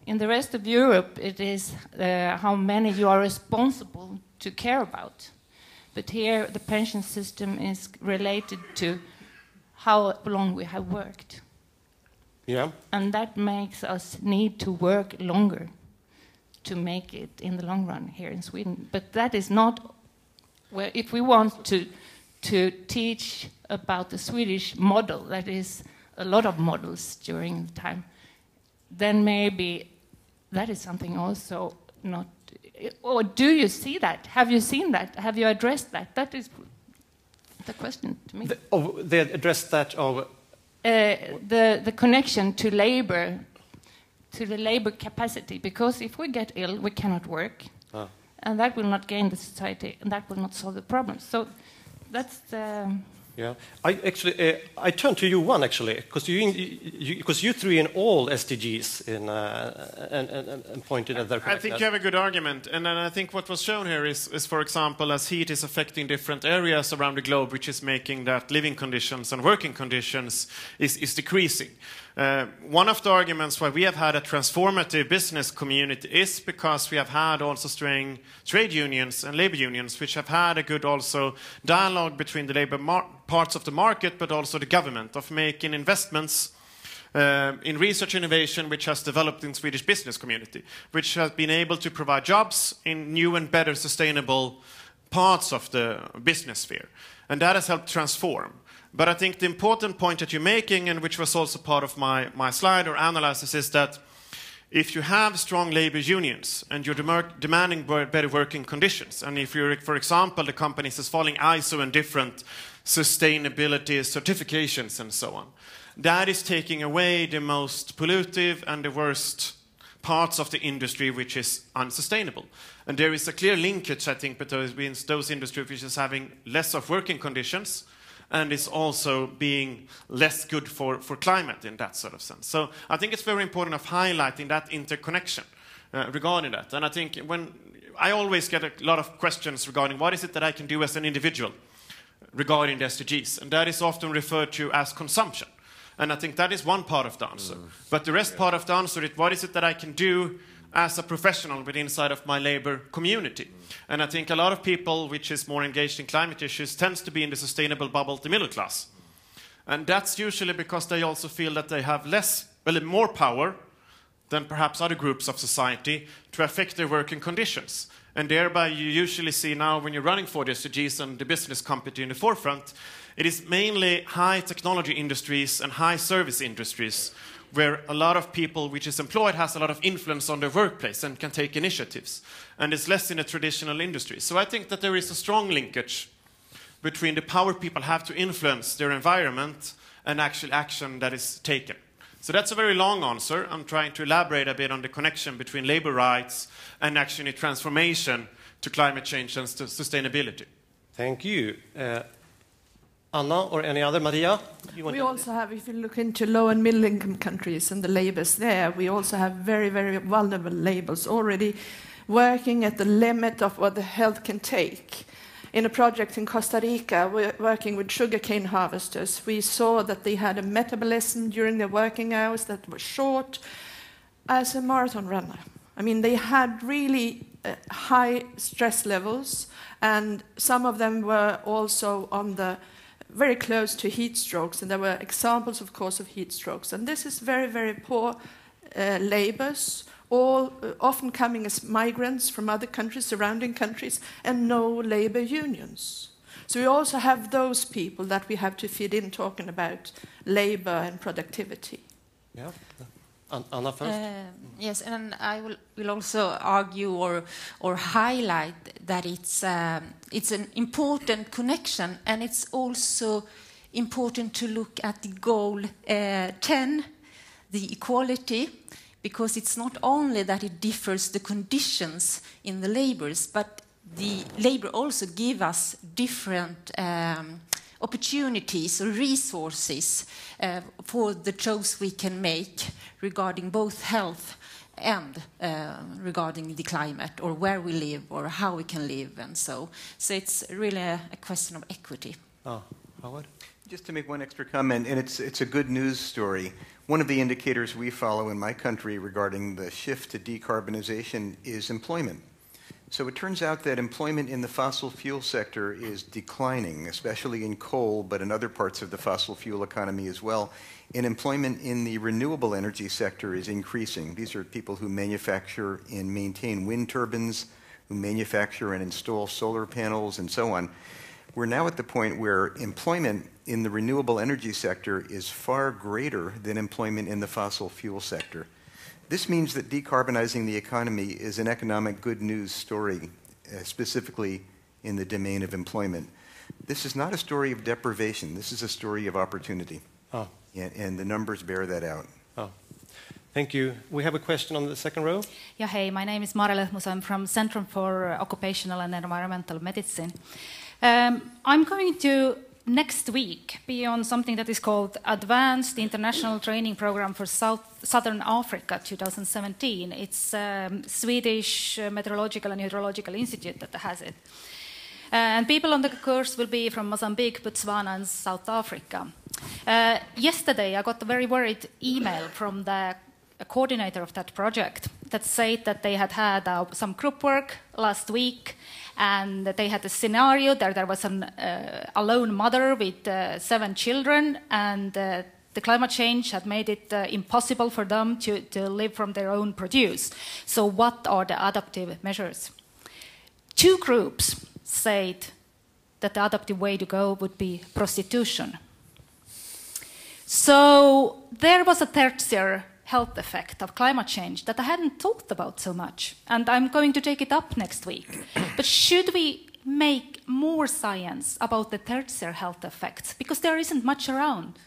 In the rest of Europe, it is how many you are responsible to care about. But here, the pension system is related to how long we have worked. Yeah. And that makes us need to work longer to make it in the long run here in Sweden. But that is not, well, if we want to teach about the Swedish model, that is a lot of models during the time, then maybe that is something also not... Or do you see that? Have you seen that? Have you addressed that? That is the question to me. They addressed that of... the connection to labor, to the labor capacity, because if we get ill, we cannot work, and that will not gain the society, and that will not solve the problem. So that's the... Yeah, I turned to you one actually, because you threw in all SDGs in, and pointed at their. I think you have a good argument, and then I think what was shown here is, for example, as heat is affecting different areas around the globe, which is making that living conditions and working conditions is decreasing. One of the arguments why we have had a transformative business community is because we have had also strong trade unions and labor unions, which have had a good also dialogue between the labor parts of the market, but also the government, of making investments in research innovation, which has developed in Swedish business community, which has been able to provide jobs in new and better sustainable parts of the business sphere. And that has helped transform. But I think the important point that you're making, and which was also part of my slide or analysis, is that if you have strong labor unions and you're demanding better working conditions, and if you're, for example, the companies is following ISO and different sustainability certifications and so on, that is taking away the most pollutive and the worst parts of the industry which is unsustainable. And there is a clear linkage, I think, between those industries which is having less of working conditions and is also being less good for climate in that sort of sense. So I think it's very important of highlighting that interconnection regarding that. And I think when I always get a lot of questions regarding what is it that I can do as an individual regarding the SDGs, and that is often referred to as consumption. And I think that is one part of the answer. But the rest part of the answer is what is it that I can do as a professional within inside of my labor community. And I think a lot of people which is more engaged in climate issues tends to be in the sustainable bubble, the middle class. And that's usually because they also feel that they have more power than perhaps other groups of society to affect their working conditions. And thereby you usually see now when you're running for the SDGs and the business company in the forefront, it is mainly high technology industries and high service industries where a lot of people which is employed has a lot of influence on their workplace and can take initiatives. And it's less in the traditional industry. So I think that there is a strong linkage between the power people have to influence their environment and actual action that is taken. So that's a very long answer. I'm trying to elaborate a bit on the connection between labor rights and actually transformation to climate change and to sustainability. Thank you. Anna or any other? Maria? We also have, if you look into low and middle income countries and the labors there, we also have very, very vulnerable laborers already working at the limit of what the health can take. In a project in Costa Rica, we're working with sugarcane harvesters. We saw that they had a metabolism during their working hours that was short as a marathon runner. I mean, they had really high stress levels, and some of them were also on the very close to heat strokes, and there were examples, of course, of heat strokes. And this is very, very poor labours, all often coming as migrants from other countries, surrounding countries, and no labour unions. So we also have those people that we have to feed in, talking about labour and productivity. Yeah. Anna first. Yes, and I will also argue or highlight that it's an important connection, and it's also important to look at the goal 10, the equality, because it's not only that it differs the conditions in the labours, but the labour also give us different opportunities or resources for the choice we can make regarding both health and regarding the climate, or where we live, or how we can live, and so. So it's really a question of equity. Howard? Just to make one extra comment, and it's a good news story. One of the indicators we follow in my country regarding the shift to decarbonization is employment. So it turns out that employment in the fossil fuel sector is declining, especially in coal, but in other parts of the fossil fuel economy as well. And employment in the renewable energy sector is increasing. These are people who manufacture and maintain wind turbines, who manufacture and install solar panels, and so on. We're now at the point where employment in the renewable energy sector is far greater than employment in the fossil fuel sector. This means that decarbonizing the economy is an economic good news story, specifically in the domain of employment. This is not a story of deprivation. This is a story of opportunity. And the numbers bear that out. Thank you. We have a question on the second row. Yeah, hey, my name is Mare Lehmus. I'm from Centrum for Occupational and Environmental Medicine. I'm going to next week be on something that is called Advanced International Training Program for Southern Africa 2017. It's Swedish Meteorological and Hydrological Institute that has it. And people on the course will be from Mozambique, Botswana, and South Africa. Yesterday, I got a very worried email from the coordinator of that project that said that they had some group work last week, and that they had a scenario there was an alone mother with 7 children, and the climate change had made it impossible for them to live from their own produce. So what are the adaptive measures? 2 groups said that the adaptive way to go would be prostitution. So there was a tertiary health effect of climate change that I hadn't thought about so much, and I'm going to take it up next week. But should we make more science about the tertiary health effects, because there isn't much around?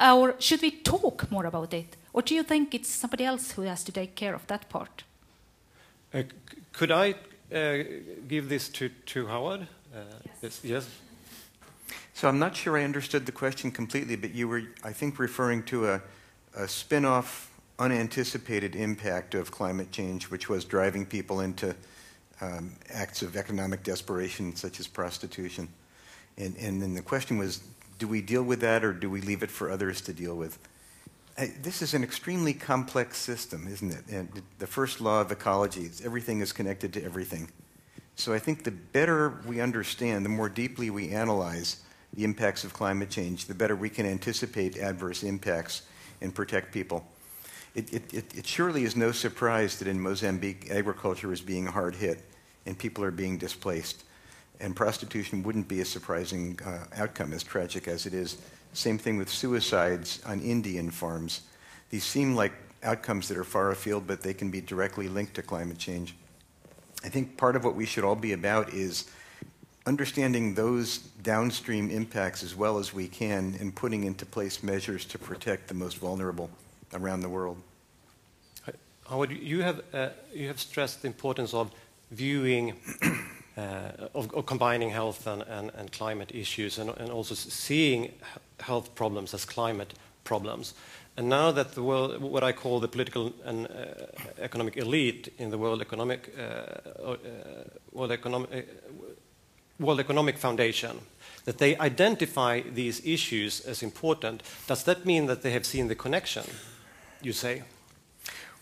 Or should we talk more about it? Or do you think it's somebody else who has to take care of that part? Could I give this to Howard? Yes. So I'm not sure I understood the question completely, but you were, I think, referring to a spin-off, unanticipated impact of climate change, which was driving people into acts of economic desperation, such as prostitution. And then the question was, do we deal with that, or do we leave it for others to deal with? This is an extremely complex system, isn't it? And the first law of ecology is everything is connected to everything. So I think the better we understand, the more deeply we analyze the impacts of climate change, the better we can anticipate adverse impacts and protect people. It surely is no surprise that in Mozambique, agriculture is being hard hit and people are being displaced. And prostitution wouldn't be a surprising outcome, as tragic as it is. Same thing with suicides on Indian farms. These seem like outcomes that are far afield, but they can be directly linked to climate change. I think part of what we should all be about is understanding those downstream impacts as well as we can, and putting into place measures to protect the most vulnerable around the world. Howard, you have stressed the importance of viewing, of combining health and climate issues, and also seeing health problems as climate problems. And now that the world, what I call the political and economic elite in the World Economic Foundation, that they identify these issues as important, does that mean that they have seen the connection, you say?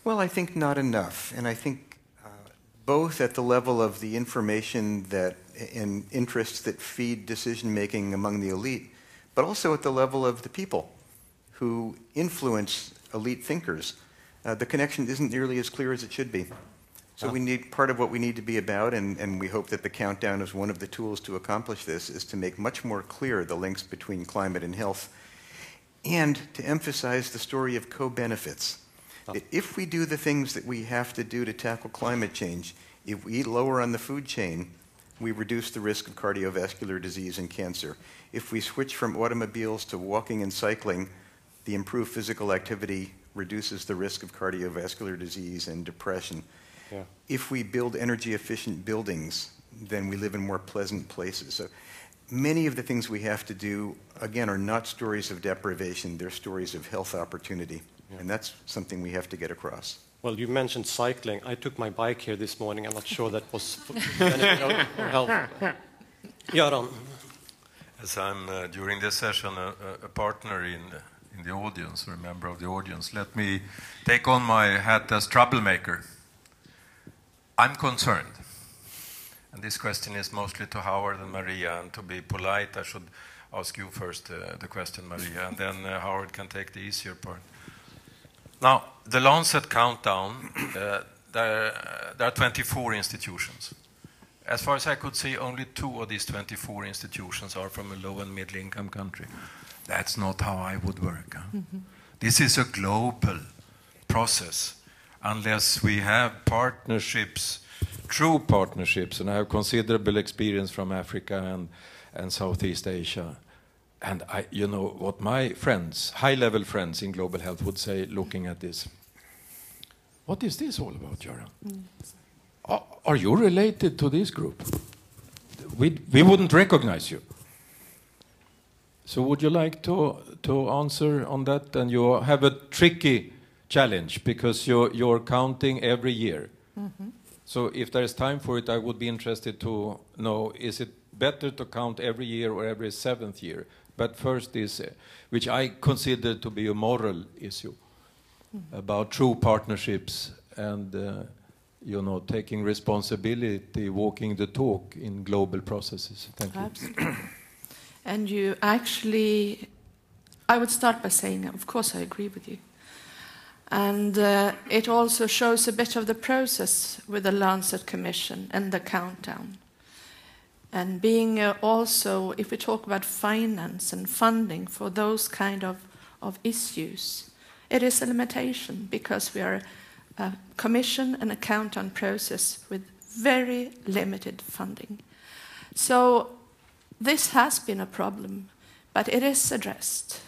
Well, I think not enough. And I think both at the level of the information that and interests that feed decision-making among the elite, but also at the level of the people who influence elite thinkers. The connection isn't nearly as clear as it should be. So we need, part of what we need to be about, and we hope that the countdown is one of the tools to accomplish this, is to make much more clear the links between climate and health, and to emphasize the story of co-benefits. That if we do the things that we have to do to tackle climate change, if we eat lower on the food chain, we reduce the risk of cardiovascular disease and cancer. If we switch from automobiles to walking and cycling, the improved physical activity reduces the risk of cardiovascular disease and depression. Yeah. If we build energy-efficient buildings, then we live in more pleasant places. So many of the things we have to do, again, are not stories of deprivation. They're stories of health opportunity. Yeah. And that's something we have to get across. Well, you mentioned cycling. I took my bike here this morning. I'm not sure that was benefit or help. Göran. As I'm, during this session, a partner in the audience, or a member of the audience, let me take on my hat as troublemaker. I'm concerned. And this question is mostly to Howard and Maria, and to be polite, I should ask you first the question, Maria, and then Howard can take the easier part. Now, the Lancet countdown, there are 24 institutions. As far as I could see, only 2 of these 24 institutions are from a low and middle income country. That's not how I would work. Huh? Mm-hmm. This is a global process. Unless we have partnerships, true partnerships, and I have considerable experience from Africa and Southeast Asia. And you know what my friends, high-level friends in global health would say looking at this. What is this all about, Göran? Are you related to this group? We wouldn't recognize you. So would you like to answer on that? And you have a tricky challenge because you're counting every year. Mm-hmm. So if there is time for it, I would be interested to know, is it better to count every year or every 7th year? But first is, which I consider to be a moral issue, about true partnerships and, you know, taking responsibility, walking the talk in global processes. Thank you. Absolutely. And you actually, I would start by saying, of course I agree with you. And it also shows a bit of the process with the Lancet Commission and the countdown. And being also, if we talk about finance and funding for those kind of issues, it is a limitation because we are a commission and a countdown process with very limited funding. So this has been a problem, but it is addressed.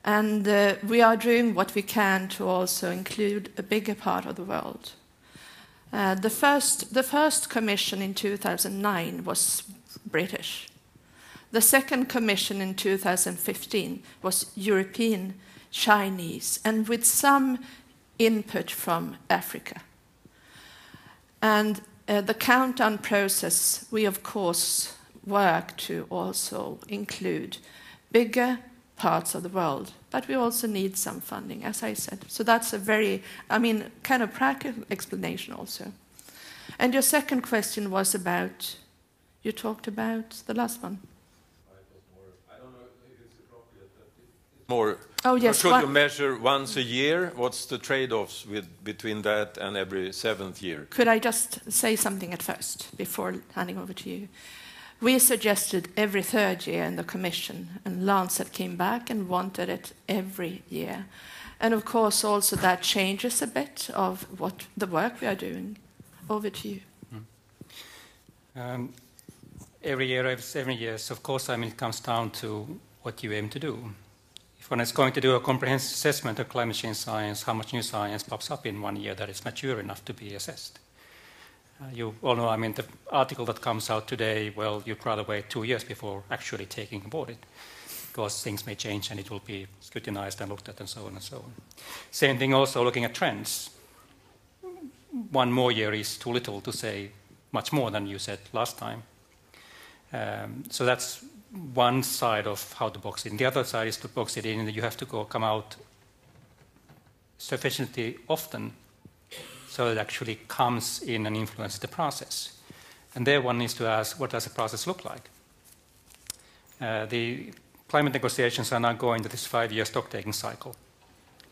And we are doing what we can to also include a bigger part of the world. The first commission in 2009 was British. The second commission in 2015 was European, Chinese, and with some input from Africa. And the countdown process, we of course work to also include bigger parts of the world, but we also need some funding, as I said. So that's a very, kind of practical explanation also. And your second question was about, you talked about the last one. I don't know if it's appropriate, but it's more. Oh yes. Should you measure once a year? What's the trade-offs between that and every 7th year? Could I just say something at first before handing over to you? We suggested every 3rd year in the commission, and Lancet came back and wanted it every year. And of course also that changes a bit of what the work we are doing. Over to you. Every year, every 7 years, of course, it comes down to what you aim to do. If one is going to do a comprehensive assessment of climate change science, how much new science pops up in 1 year that is mature enough to be assessed? You all know, the article that comes out today, well, you'd rather wait 2 years before actually taking aboard it, because things may change and it will be scrutinized and looked at and so on and so on. Same thing also looking at trends. 1 more year is too little to say much more than you said last time. So that's one side of how to box it in. The other side is to box it in that you have to come out sufficiently often so it actually comes in and influences the process. And there one needs to ask, what does the process look like? The climate negotiations are now going to this 5-year stock-taking cycle,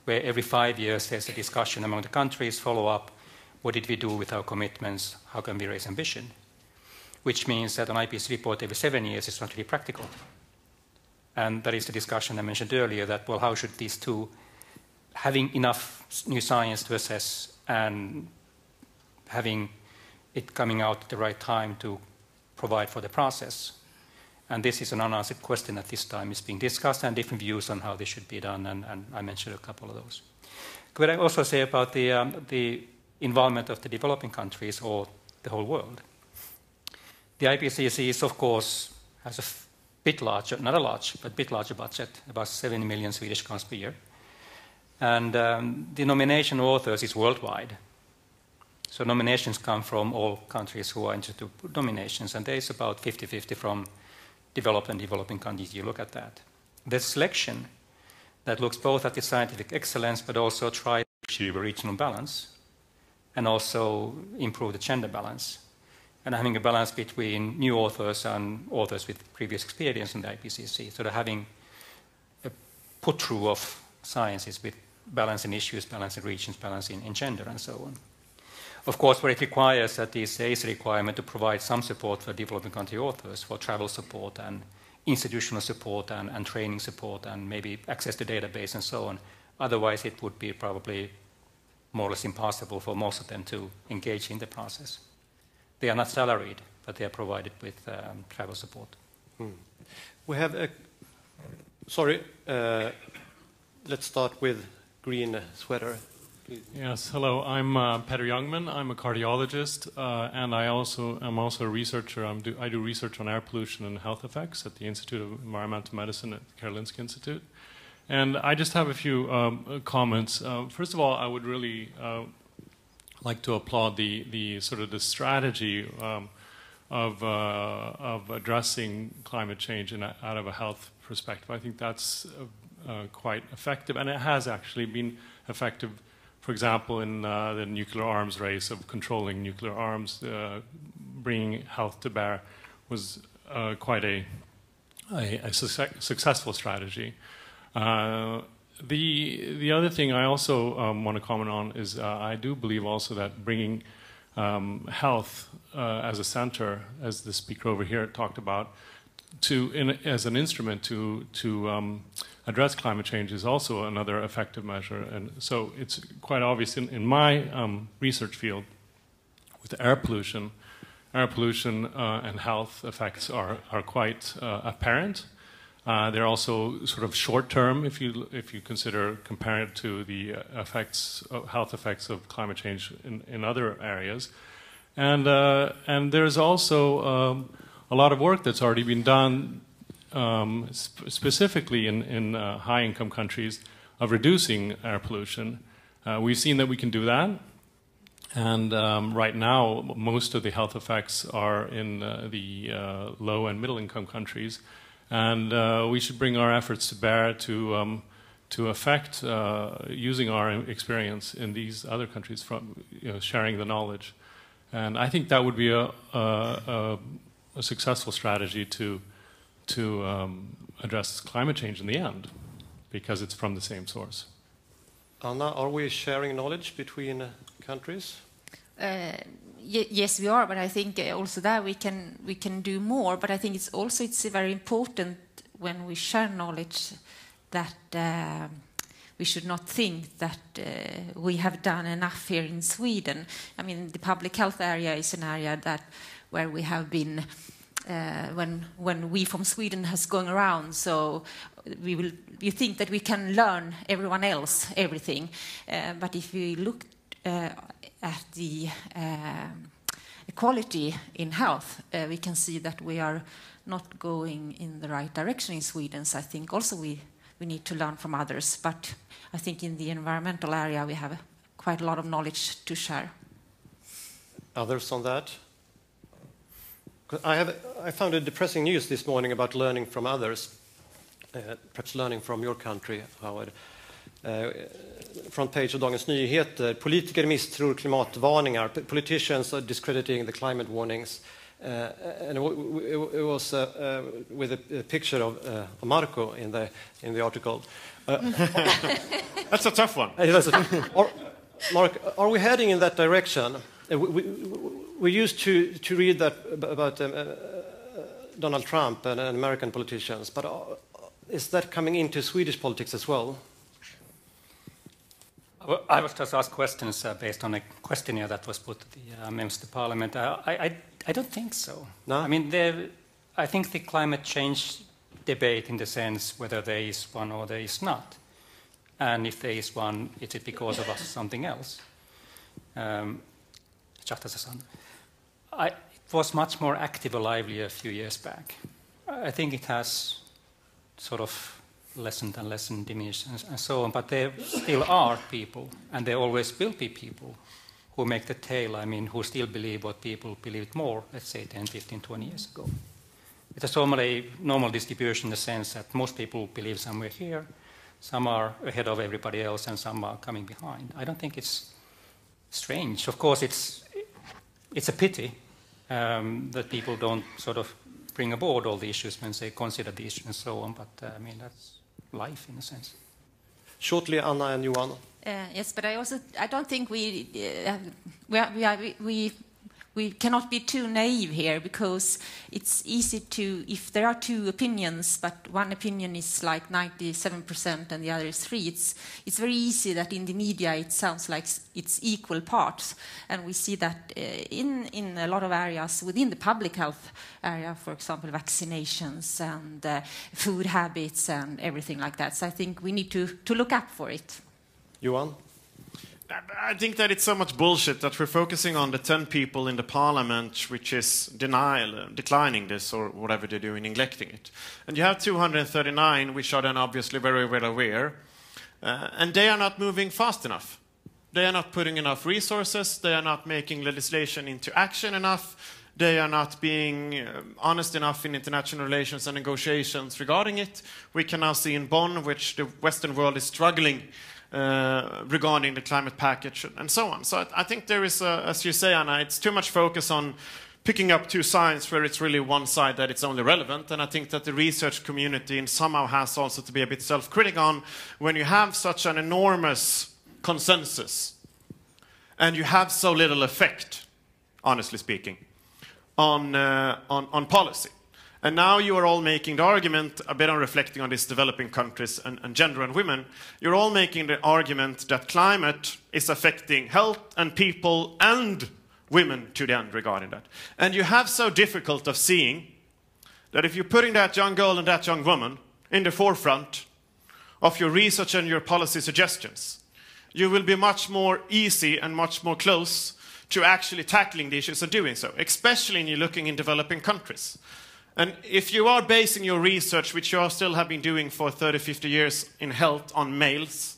where every 5 years there's a discussion among the countries, follow up, what did we do with our commitments, how can we raise ambition? Which means that an IPCC report every 7 years is not really practical. And that is the discussion I mentioned earlier, that, well, how should these two, having enough new science to assess and having it coming out at the right time to provide for the process. And this is an unanswered question at this time. It's being discussed and different views on how this should be done, and I mentioned a couple of those. Could I also say about the involvement of the developing countries or the whole world? The IPCC is, of course, has a bit larger, not a large, but a bit larger budget, about 7 million Swedish crowns per year. And the nomination authors is worldwide. So nominations come from all countries who are interested in nominations, and there is about 50-50 from developed and developing countries. You look at that. The selection that looks both at the scientific excellence, but also try to achieve a regional balance, and also improve the gender balance, and having a balance between new authors and authors with previous experience in the IPCC. So they're having a put-through of sciences with balance in issues, balance in regions, balance in gender, and so on. Of course, what it requires that there is a requirement to provide some support for developing country authors, for travel support and institutional support and training support and maybe access to database and so on. Otherwise, it would be probably more or less impossible for most of them to engage in the process. They are not salaried, but they are provided with travel support. We have a... Sorry, let's start with green sweater. Yes, hello. I'm Peter Youngman. I'm a cardiologist, and I'm also a researcher. I do research on air pollution and health effects at the Institute of Environmental Medicine at the Karolinska Institute. And I just have a few comments. First of all, I would really like to applaud the sort of the strategy of addressing climate change out of a health perspective. I think that's quite effective, and it has actually been effective. For example, in the nuclear arms race of controlling nuclear arms, bringing health to bear was quite a successful strategy. The other thing I also want to comment on is I do believe also that bringing health as a center, as the speaker over here talked about, as an instrument to address climate change is also another effective measure. And so it's quite obvious in my research field with air pollution and health effects are quite apparent. They're also sort of short-term if you consider comparing it to the health effects of climate change in other areas. And there's also a lot of work that's already been done specifically in high-income countries of reducing air pollution. We've seen that we can do that. And right now, most of the health effects are in the low and middle-income countries. And we should bring our efforts to bear to affect using our experience in these other countries, from sharing the knowledge. And I think that would be a successful strategy to address climate change in the end, because it's from the same source. Anna, are we sharing knowledge between countries? Yes, we are, but I think also that we can do more. But I think it's very important when we share knowledge that we should not think that we have done enough here in Sweden. I mean, the public health area is an area where we have been when we from Sweden has gone around. So we think that we can learn everyone else everything, but if we look at the equality in health, we can see that we are not going in the right direction in Sweden. So I think also we need to learn from others. But I think in the environmental area we have quite a lot of knowledge to share. Others on that? I found a depressing news this morning about learning from others, perhaps learning from your country, Howard. Front page of Dagens Nyheter. Politiker misstror klimatvarningar. Politicians are discrediting the climate warnings. And it was with a picture of Markku in the article. That's a tough one. Mark, are we heading in that direction? We used to read that about Donald Trump and American politicians, but is that coming into Swedish politics as well? I was just asked questions based on a questionnaire that was put to the members of the parliament. I don't think so. No? I mean, I think the climate change debate in the sense whether there is one or there is not. And if there is one, is it because of something else? It was much more active and lively a few years back. I think it has sort of lessened and lessened, diminished and so on, but there still are people, and there always will be people who make the tail, I mean, who still believe what people believed more, let's say 10, 15, 20 years ago. It's a normal distribution in the sense that most people believe somewhere here, some are ahead of everybody else, and some are coming behind. I don't think it's strange. Of course, it's a pity that people don't sort of bring aboard all the issues when they consider the issue and so on, but I mean, that's life in a sense. Shortly, Anna and Johan. Yes, but I don't think we cannot be too naive here, because it's easy to, if there are two opinions, but one opinion is like 97% and the other is 3%, it's very easy that in the media it sounds like it's equal parts. And we see that in a lot of areas within the public health area, for example, vaccinations and food habits and everything like that. So I think we need to look up for it. Johan? I think that it's so much bullshit that we're focusing on the 10 people in the parliament which is declining this or whatever they do, neglecting it. And you have 239 which are then obviously very well aware, and they are not moving fast enough. They are not putting enough resources, they are not making legislation into action enough, they are not being honest enough in international relations and negotiations regarding it. We can now see in Bonn, which the Western world is struggling regarding the climate package and so on. So I think there is, as you say, Anna, it's too much focus on picking up two sides where it's really one side that it's only relevant. And I think that the research community somehow has also to be a bit self-critical on when you have such an enormous consensus and you have so little effect, honestly speaking, on policy. And now you are all making the argument, a bit on reflecting on these developing countries and gender and women, you're all making the argument that climate is affecting health and people and women to the end regarding that. And you have so difficult of seeing that if you're putting that young girl and that young woman in the forefront of your research and your policy suggestions, you will be much more easy and much more close to actually tackling the issues of doing so, especially when you're looking in developing countries. And if you are basing your research, which you still have been doing for 30, 50 years in health on males,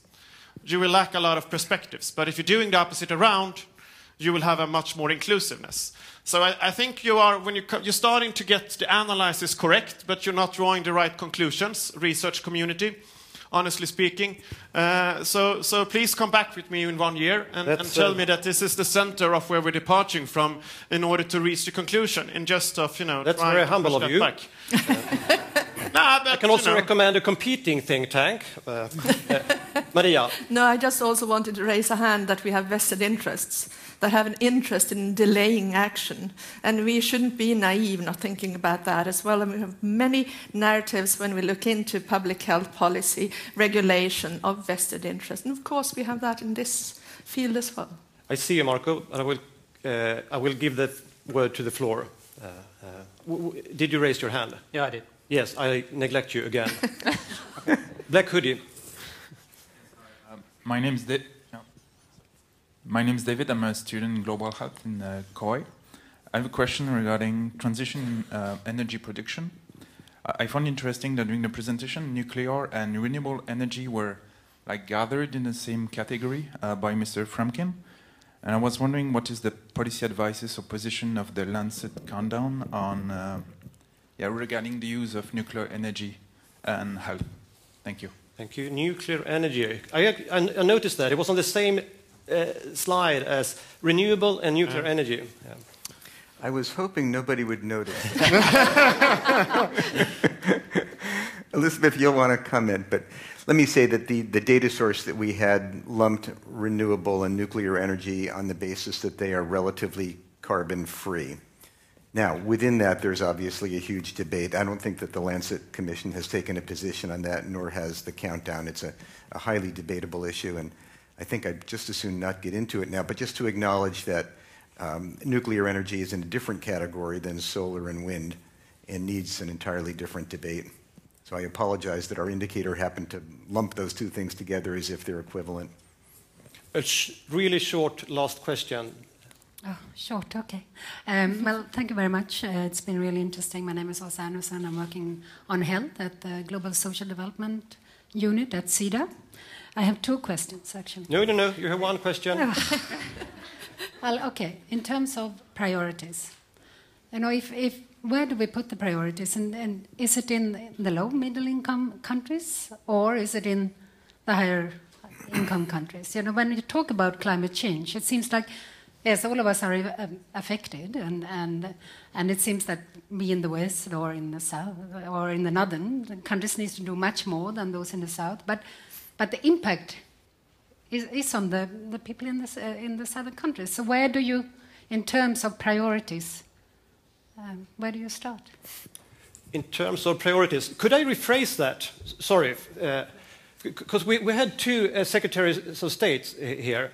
you will lack a lot of perspectives. But if you're doing the opposite around, you will have a much more inclusiveness. So I think you are, when you're starting to get the analysis correct, but you're not drawing the right conclusions, research community, honestly speaking. So please come back with me in 1 year and tell me that this is the center of where we're departing from in order to reach the conclusion. In just of, that's very humble of you. I can also recommend a competing think tank. Maria. No, I just also wanted to raise a hand that we have vested interests that have an interest in delaying action. And we shouldn't be naive not thinking about that as well. And we have many narratives when we look into public health policy, regulation of vested interest. And of course, we have that in this field as well. I see you, Markku, and I will give the word to the floor. Did you raise your hand? Yeah, I did. Yes, I neglect you again. Black hoodie. My name is David. I'm a student in global health in Kauai. I have a question regarding transition energy production. I found interesting that during the presentation, nuclear and renewable energy were gathered in the same category by Mr. Frumkin. And I was wondering what is the policy advices or position of the Lancet countdown on regarding the use of nuclear energy and health. Thank you. Thank you. Nuclear energy. I noticed that. It was on the same slide as renewable and nuclear energy. I was hoping nobody would notice. Elizabeth, you'll want to comment, but let me say that the data source that we had lumped renewable and nuclear energy on the basis that they are relatively carbon-free. Now, within that, there's obviously a huge debate. I don't think that the Lancet Commission has taken a position on that, nor has the Countdown. It's a highly debatable issue, and I think I'd just as soon not get into it now, but just to acknowledge that nuclear energy is in a different category than solar and wind and needs an entirely different debate. So I apologize that our indicator happened to lump those two things together as if they're equivalent. A really short last question. Oh, short, okay. Well, thank you very much. It's been really interesting. My name is Åsa Andersson. I'm working on health at the Global Social Development Unit at SIDA. I have two questions, actually. No. You have one question. Well, okay. In terms of priorities, you know, where do we put the priorities? And is it in the low middle income countries, or is it in the higher income countries? You know, when you talk about climate change, it seems like, yes, all of us are affected, and it seems that we in the West or in the South or in the northern countries need to do much more than those in the South. But the impact is on the people in the southern countries. So where do you, in terms of priorities, where do you start? In terms of priorities, could I rephrase that? Sorry, because we had two secretaries of state here.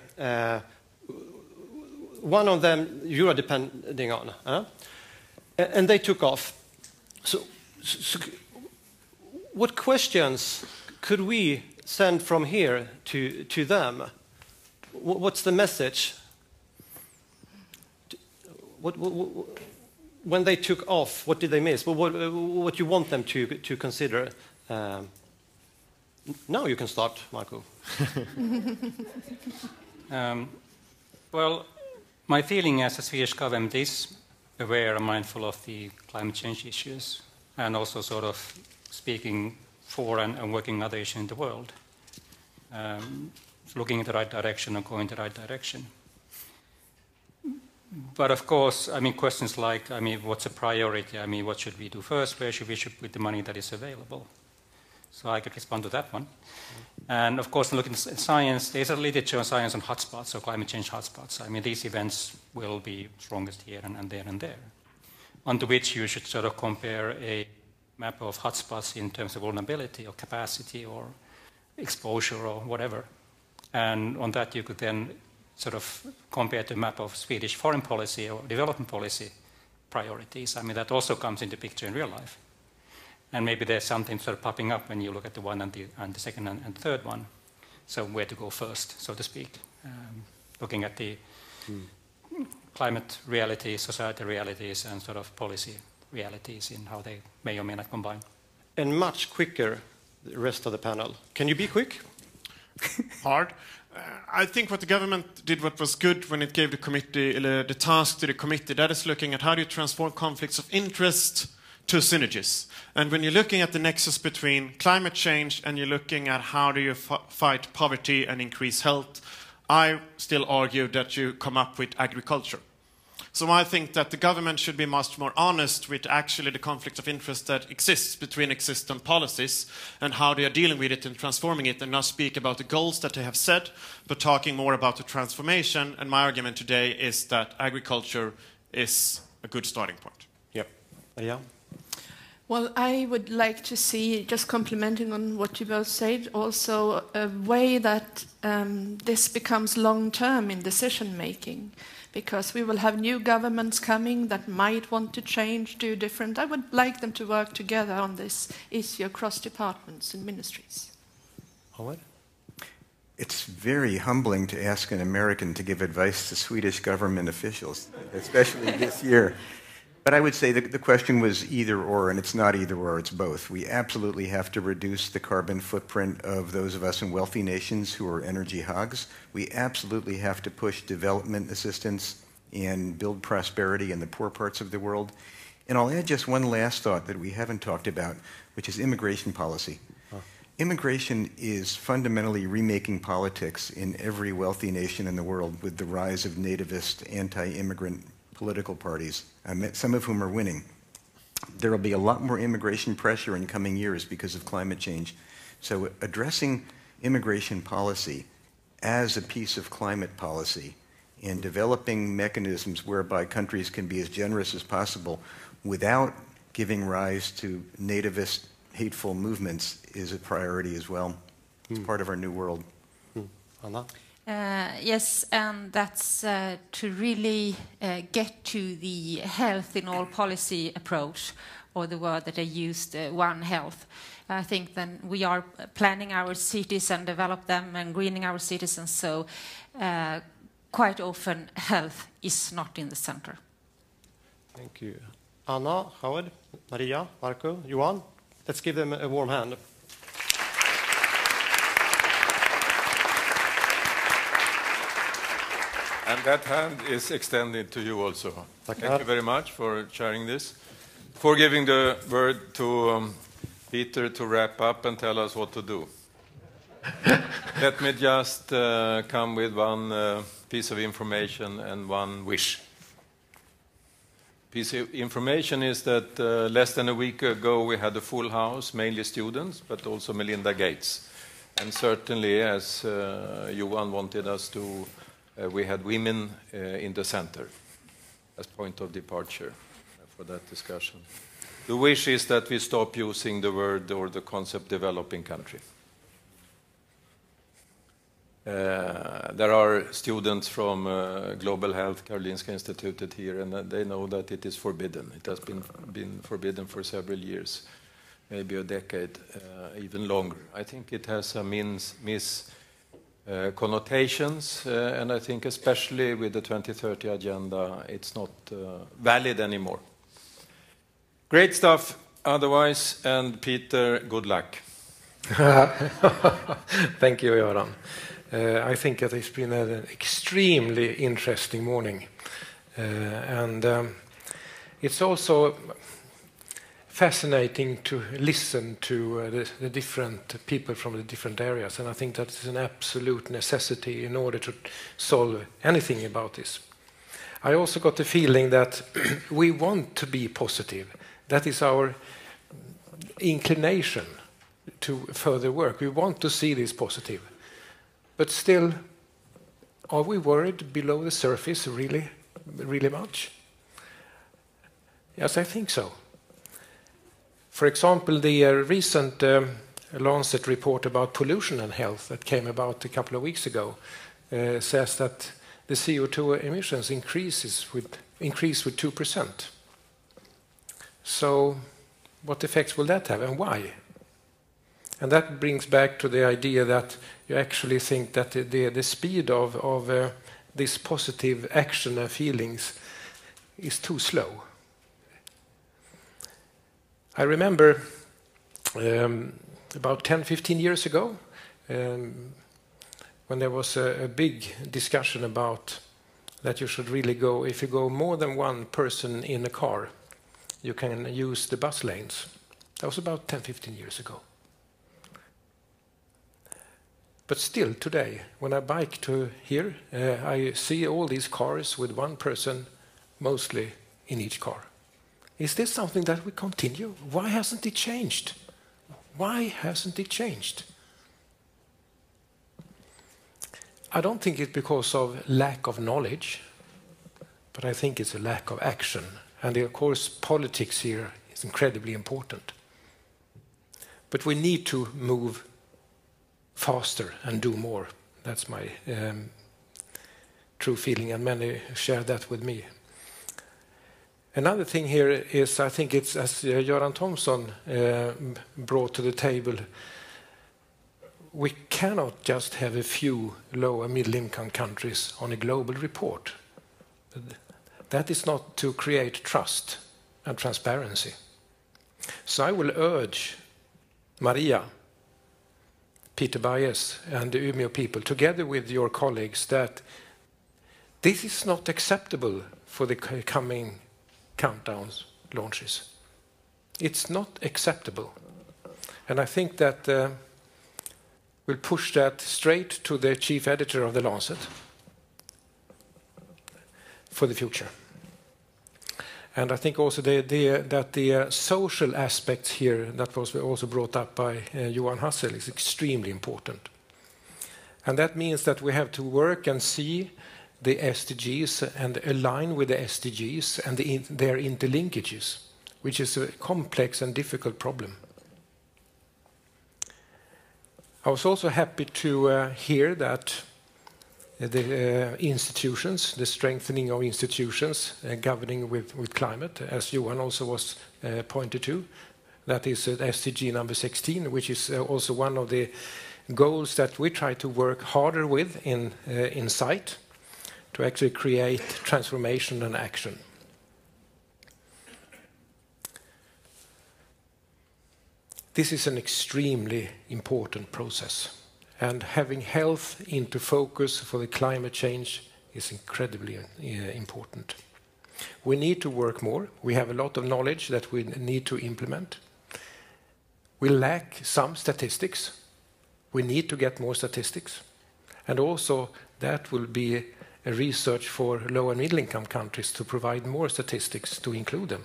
One of them you are depending on, and they took off. So what questions could we send from here to them? What's the message? When they took off, what did they miss? What you want them to consider? Now you can start, Markku. Well, my feeling as a Swedish government is aware and mindful of the climate change issues, and also sort of speaking for and working on other issues in the world, looking in the right direction and going in the right direction. But of course, I mean, questions like, I mean, what's a priority? I mean, what should we do first? Where should we put the money that is available? So I could respond to that one. And of course, looking at science, there's a literature on science on hotspots, or climate change hotspots. I mean, these events will be strongest here and there and there, onto which you should sort of compare a map of hotspots in terms of vulnerability or capacity or exposure or whatever. And on that, you could then sort of compare to a map of Swedish foreign policy or development policy priorities. I mean, that also comes into picture in real life. And maybe there's something sort of popping up when you look at the one and the second and third one. So where to go first, so to speak. Looking at the climate realities, society realities, and sort of policy realities in how they may or may not combine. And much quicker, the rest of the panel. Can you be quick? Hard. I think what the government did what was good when it gave the committee, the task to the committee, that is looking at how do you transform conflicts of interest to synergies. And when you're looking at the nexus between climate change and you're looking at how do you fight poverty and increase health, I still argue that you come up with agriculture. So I think that the government should be much more honest with actually the conflict of interest that exists between existing policies and how they are dealing with it and transforming it, and not speak about the goals that they have set, but talking more about the transformation. And my argument today is that agriculture is a good starting point. Yep. Yeah. Well, I would like to see, just complimenting on what you both said, also a way that this becomes long-term in decision-making, because we will have new governments coming that might want to change, do different. I would like them to work together on this issue across departments and ministries. Howard? It's very humbling to ask an American to give advice to Swedish government officials, especially this year. But I would say that the question was either or, and it's not either or, it's both. We absolutely have to reduce the carbon footprint of those of us in wealthy nations who are energy hogs. We absolutely have to push development assistance and build prosperity in the poor parts of the world. And I'll add just one last thought that we haven't talked about, which is immigration policy. Immigration is fundamentally remaking politics in every wealthy nation in the world with the rise of nativist, anti-immigrant political parties, some of whom are winning. There will be a lot more immigration pressure in coming years because of climate change. So addressing immigration policy as a piece of climate policy and developing mechanisms whereby countries can be as generous as possible without giving rise to nativist, hateful movements is a priority as well. It's part of our new world. Anna? Yes, and that's to really get to the health in all policy approach, or the word that I used, One Health. I think then we are planning our cities and develop them and greening our citizens, so quite often health is not in the center. Thank you. Anna, Howard, Maria, Markku, Johan, let's give them a warm hand. And that hand is extended to you also. Thank you very much for sharing this. Before giving the word to Peter to wrap up and tell us what to do, let me just come with one piece of information and one wish. Piece of information is that less than a week ago we had a full house, mainly students, but also Melinda Gates. And certainly, as Johan wanted us to, we had women in the center as point of departure for that discussion. The wish is that we stop using the word or the concept developing country. There are students from Global Health, Karolinska Institutet here, and they know that it is forbidden. It has been forbidden for several years, maybe a decade, even longer. I think it has a connotations, and I think especially with the 2030 agenda, it's not valid anymore. Great stuff otherwise, and Peter, good luck. Thank you, Göran. I think that it's been an extremely interesting morning. And it's also fascinating to listen to the different people from the different areas. And I think that is an absolute necessity in order to solve anything about this. I also got the feeling that we want to be positive. That is our inclination to further work. We want to see this positive. But still, are we worried below the surface really, really much? Yes, I think so. For example, the recent Lancet report about pollution and health that came about a couple of weeks ago says that the CO2 emissions increase with 2%. So what effects will that have and why? And that brings back to the idea that you actually think that the speed of this positive action and feelings is too slow. I remember about 10-15 years ago when there was a big discussion about that you should really go, if you go more than one person in a car, you can use the bus lanes. That was about 10-15 years ago. But still today, when I bike to here, I see all these cars with one person mostly in each car. Is this something that we continue? Why hasn't it changed? Why hasn't it changed? I don't think it's because of lack of knowledge, but I think it's a lack of action. And of course, politics here is incredibly important. But we need to move faster and do more. That's my true feeling, and many share that with me. Another thing here is, I think it's, as Göran Tomson brought to the table, we cannot just have a few low and middle income countries on a global report. That is not to create trust and transparency. So I will urge Maria, Peter Bias and the Umeå people, together with your colleagues, that this is not acceptable for the coming countdowns launches. It's not acceptable. And I think that we'll push that straight to the chief editor of the Lancet for the future. And I think also that the social aspects here, that was also brought up by Johan Hassel, is extremely important. And that means that we have to work and see the SDGs and align with the SDGs and their interlinkages, which is a complex and difficult problem. I was also happy to hear that the institutions, the strengthening of institutions governing with climate, as Johan also was pointed to, that is SDG number 16, which is also one of the goals that we try to work harder with in sight to actually create transformation and action. This is an extremely important process, and having health into focus for the climate change is incredibly important. We need to work more. We have a lot of knowledge that we need to implement. We lack some statistics. We need to get more statistics. And also that will be a research for low and middle income countries to provide more statistics to include them.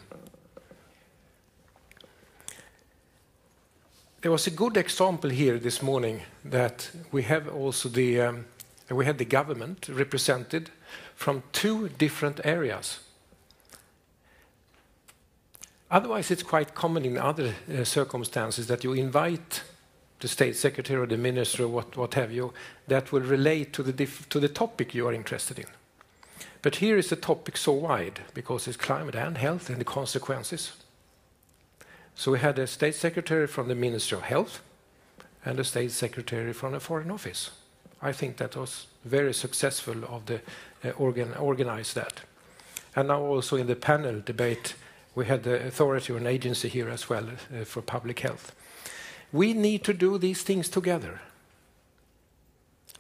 There was a good example here this morning that we have also we had the government represented from 2 different areas. Otherwise, it's quite common in other circumstances that you invite the state secretary or the minister or what have you that will relate to the topic you are interested in. But here is the topic so wide because it's climate and health and the consequences. So we had a state secretary from the Ministry of Health and a state secretary from the Foreign Office. I think that was very successful of the organize that. And now also in the panel debate, we had the authority or an agency here as well for public health. We need to do these things together.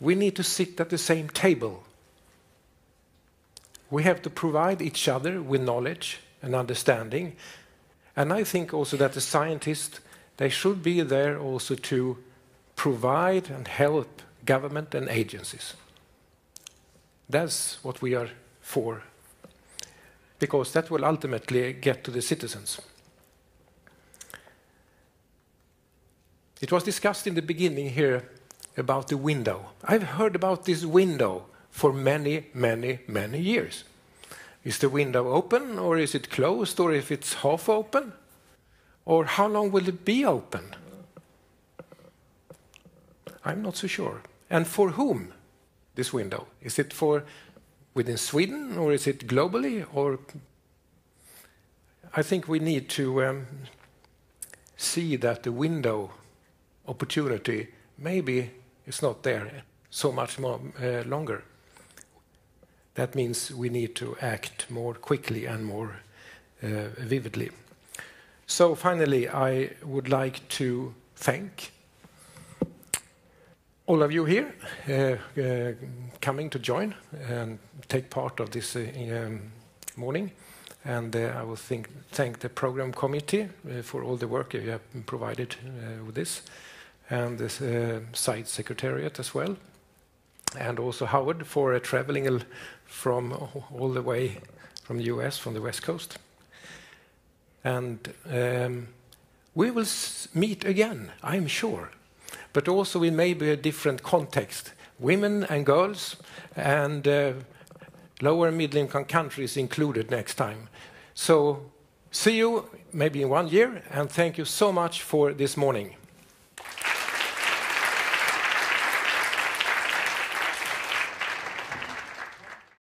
We need to sit at the same table. We have to provide each other with knowledge and understanding. And I think also that the scientists, they should be there also to provide and help government and agencies. That's what we are for, because that will ultimately get to the citizens. It was discussed in the beginning here about the window. I've heard about this window for many, many, many years. Is the window open, or is it closed, or if it's half open? Or how long will it be open? I'm not so sure. And for whom, this window? Is it for within Sweden, or is it globally? Or I think we need to see that the window opportunity maybe is not there so much more longer. That means we need to act more quickly and more vividly. So finally, I would like to thank all of you here coming to join and take part of this morning. And I will thank the program committee for all the work you have provided with this, and the site secretariat as well. And also Howard for traveling from all the way from the US, from the West Coast. And we will meet again, I'm sure, but also in maybe a different context. Women and girls and lower middle-income countries included next time. So see you maybe in 1 year, and thank you so much for this morning.